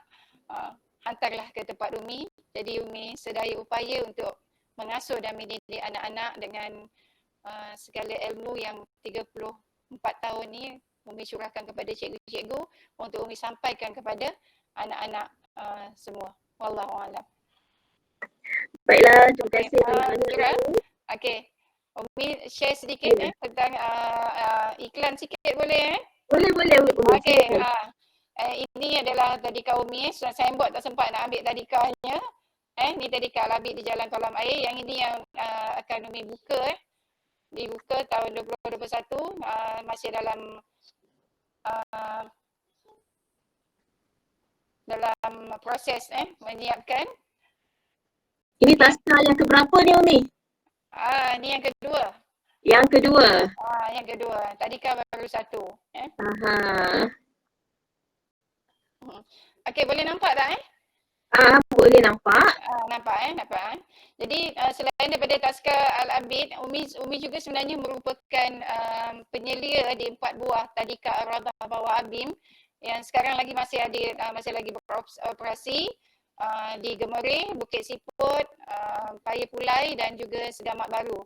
hantarlah ke tempat Umi. Jadi Umi sedaya upaya untuk mengasuh dan mendidik anak-anak dengan segala ilmu yang 34 tahun ni Umi syurahkan kepada cikgu-cikgu untuk Umi sampaikan kepada anak-anak semua. Wallahualam. Baiklah, terima kasih banyak. Okey. Umi share sedikit tentang iklan sikit boleh Boleh. Okey. Ini adalah tadika Umi. Saya buat tak sempat nak ambil tadikahnya. Ni tadika Al-Habib di Jalan Kolam Air. Yang ini yang akan Umi buka. Dibuka tahun 2021. Masih dalam proses menyiapkan. Ini taska yang keberapa ni Umi? Ni yang kedua. Yang kedua. Yang kedua. Tadika baru satu. Okey, boleh nampak tak Boleh nampak. Nampak. Jadi selain daripada taska Al-Abid, Umi juga sebenarnya merupakan penyelia di 4 buah tadika Ar-Radah bawah Abim yang sekarang lagi masih lagi beroperasi di Gemerih, Bukit Siput, Paya Pulai dan juga Sedamat Baru.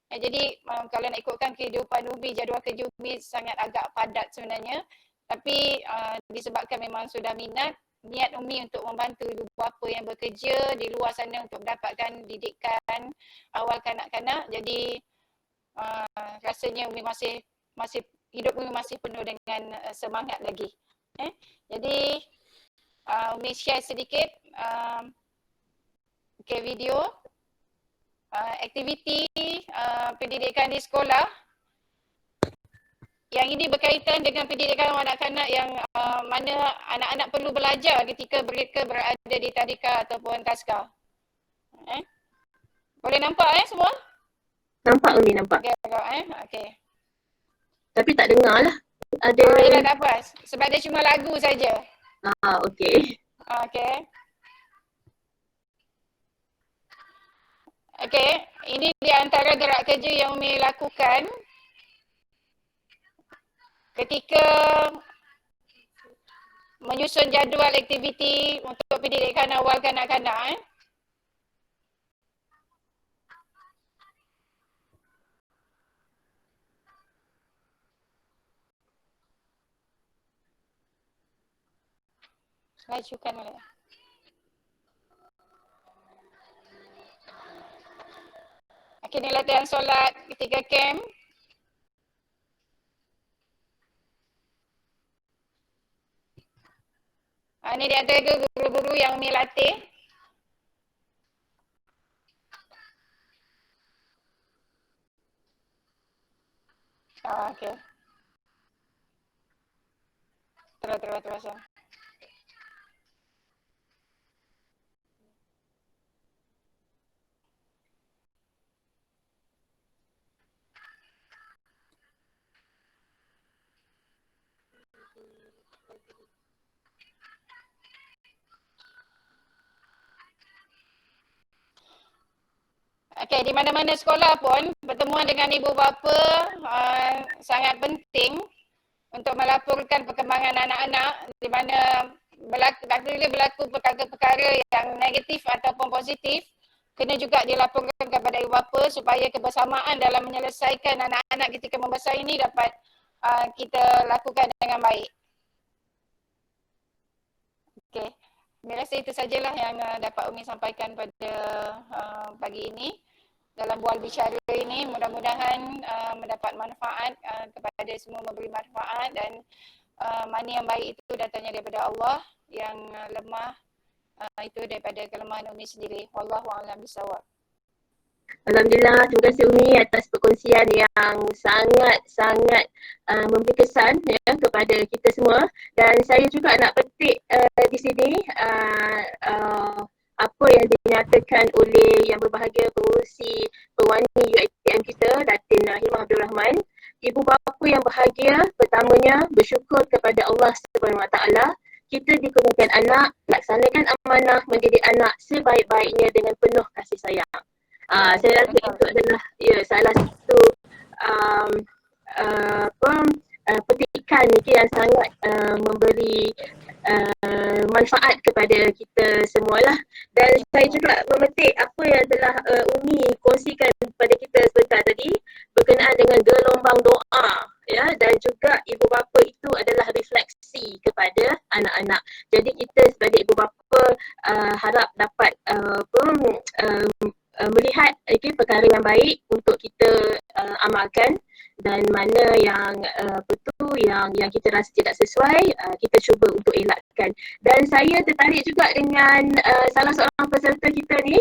Jadi kalau nak ikutkan kehidupan Umi, jadual kerja Umi sangat agak padat sebenarnya. Tapi disebabkan memang sudah niat Umi untuk membantu ibu bapa yang bekerja di luar sana untuk mendapatkan didikan awal kanak-kanak. Jadi rasanya Umi masih hidup Umi masih penuh dengan semangat lagi. Jadi Umi share sedikit video aktiviti pendidikan di sekolah. Yang ini berkaitan dengan pendidikan anak-anak yang mana anak-anak perlu belajar ketika mereka berada di tadika ataupun taska. Boleh nampak semua? Nampak Umi, nampak. Okey. Tapi tak dengar lah. Ada. Yelah, tak apa. Sebab dia cuma lagu saja. Okey. Okey, ini di antara gerak kerja yang Umi lakukan ketika menyusun jadual aktiviti untuk pendidikan awal kanak-kanak. Lajukan boleh. Okey, ni latihan solat ketika camp. Ni dia ada guru-guru yang Umi latih. Okey. Terus. Okey, di mana-mana sekolah pun pertemuan dengan ibu bapa sangat penting untuk melaporkan perkembangan anak-anak di mana apabila berlaku perkara-perkara yang negatif ataupun positif, kena juga dilaporkan kepada ibu bapa supaya kebersamaan dalam menyelesaikan anak-anak ketika membesar ini dapat kita lakukan dengan baik. Okey, saya rasa itu sajalah yang dapat Umi sampaikan pada pagi ini. Dalam bual bicara ini, mudah-mudahan mendapat manfaat kepada semua, memberi manfaat, dan mana yang baik itu datangnya daripada Allah, yang lemah itu daripada kelemahan Umi sendiri. Wallahu a'lam bishawab. Alhamdulillah, terima kasih Umi atas perkongsian yang sangat memberi kesan ya, kepada kita semua. Dan saya juga nak petik di sini apa yang dinyatakan oleh yang berbahagia pengurusi Perwani UiTM kita, Datin Rahimah Abdul Rahman. Ibu bapa yang bahagia, pertamanya bersyukur kepada Allah SWT. Kita dikurniakan anak, laksanakan amanah mendidik anak sebaik-baiknya dengan penuh kasih sayang. Saya rasa itu adalah salah satu petikan yang sangat memberi manfaat kepada kita semualah. Dan saya juga memetik apa yang telah Umi kongsikan kepada kita sebentar tadi berkenaan dengan gelombang doa ya, dan juga ibu bapa itu adalah refleksi kepada anak-anak. Jadi kita sebagai ibu bapa harap dapat melihat perkara yang baik untuk kita amalkan, dan mana yang betul, yang kita rasa tidak sesuai, kita cuba untuk elakkan. Dan saya tertarik juga dengan salah seorang peserta kita ni,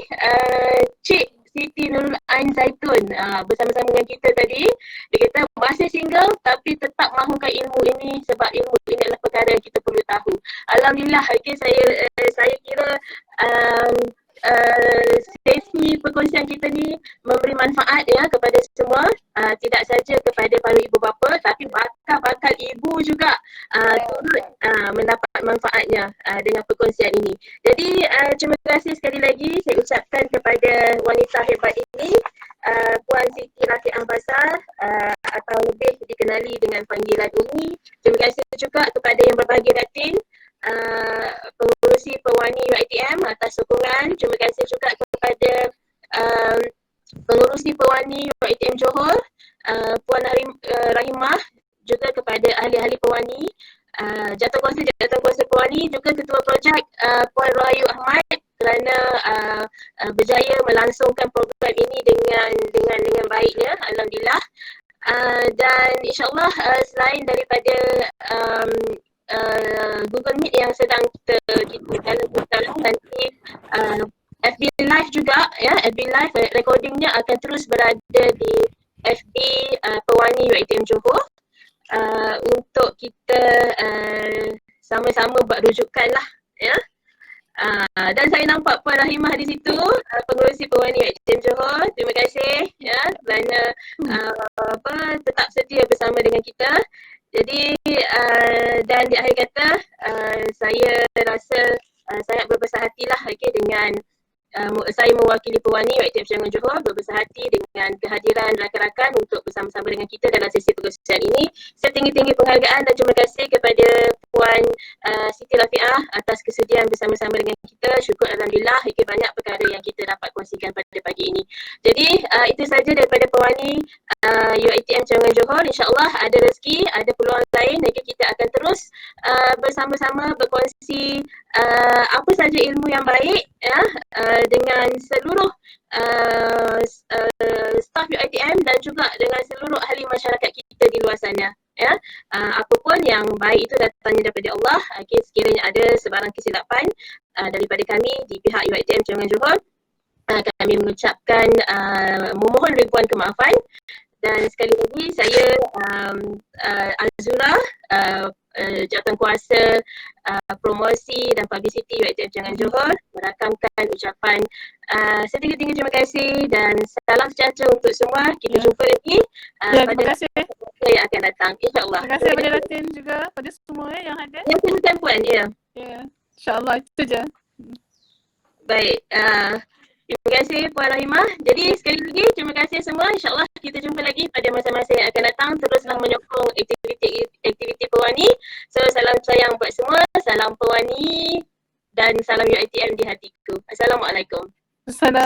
Cik Siti Nurul Ain Zaitun, bersama-sama dengan kita tadi. Dia kata masih single tapi tetap mahukan ilmu ini sebab ilmu ini adalah perkara yang kita perlu tahu. Alhamdulillah, saya kira sesi perkongsian kita ni memberi manfaat ya kepada semua, tidak saja kepada para ibu bapa tapi bakal ibu juga turut mendapat manfaatnya dengan perkongsian ini. Jadi terima kasih sekali lagi saya ucapkan kepada wanita hebat ini, Puan Siti Rafiq Ambasar, atau lebih dikenali dengan panggilan Umi. Terima kasih juga kepada yang berbahagia Datin, pengurusi Perwani UiTM atas sokongan. Terima kasih juga kepada pengurusi Perwani UiTM Johor, Puan Rahimah, juga kepada ahli-ahli Perwani, Jatuhkuasa Perwani, juga ketua projek Puan Rayu Ahmad kerana berjaya melangsungkan program ini dengan baiknya, alhamdulillah. Dan insyaAllah selain daripada Google Meet yang sedang kita jalankan nanti, FB Live juga ya, FB Live recordingnya akan terus berada di FB Perwani UiTM Johor untuk kita sama-sama buat rujukan lah ya. Dan saya nampak Puan Rahimah di situ, pengurusi Perwani UiTM Johor. Terima kasih ya kerana tetap setia bersama dengan kita. Jadi dan di akhir kata saya rasa sangat berbesar hatilah dengan saya mewakili Perwani UiTM Johor, berbesar hati dengan kehadiran rakan-rakan untuk bersama-sama dengan kita dalam sesi perkongsian ini. Setinggi-tinggi penghargaan dan terima kasih kepada Puan Siti Lafiah atas kesediaan bersama-sama dengan kita. Syukur Alhamdulillah, banyak perkara yang kita dapat kongsikan pada pagi ini. Jadi itu saja daripada Pewani UiTM Cawangan Johor. InsyaAllah ada rezeki, ada peluang lain, nanti kita akan terus bersama-sama berkongsi apa saja ilmu yang baik ya, dengan seluruh staf UiTM dan juga dengan seluruh ahli masyarakat kita di luar sana. Ya, apapun yang baik itu datangnya daripada Allah. Sekiranya ada sebarang kesilapan daripada kami di pihak UiTM Cawangan Johor, kami mengucapkan memohon ribuan kemaafan. Dan sekali lagi saya Azura, Jawatankuasa Promosi dan Publicity UiTM Cawangan Johor, merakamkan ucapan setinggi-tinggi terima kasih dan salam sejahtera untuk semua. Kita jumpa lagi Terima pada kasih. yang akan datang, insyaAllah. Terima kasih pada Latin juga, pada semua yang ada. Yang silakan Puan, ya. Ya, insyaAllah itu je. Baik, terima kasih Puan Rahimah. Jadi sekali lagi terima kasih semua. InsyaAllah kita jumpa lagi pada masa-masa yang akan datang. Teruslah menyokong aktiviti Pewani. So salam sayang buat semua. Salam Pewani dan salam UiTM di hatiku. Assalamualaikum. Assalamualaikum.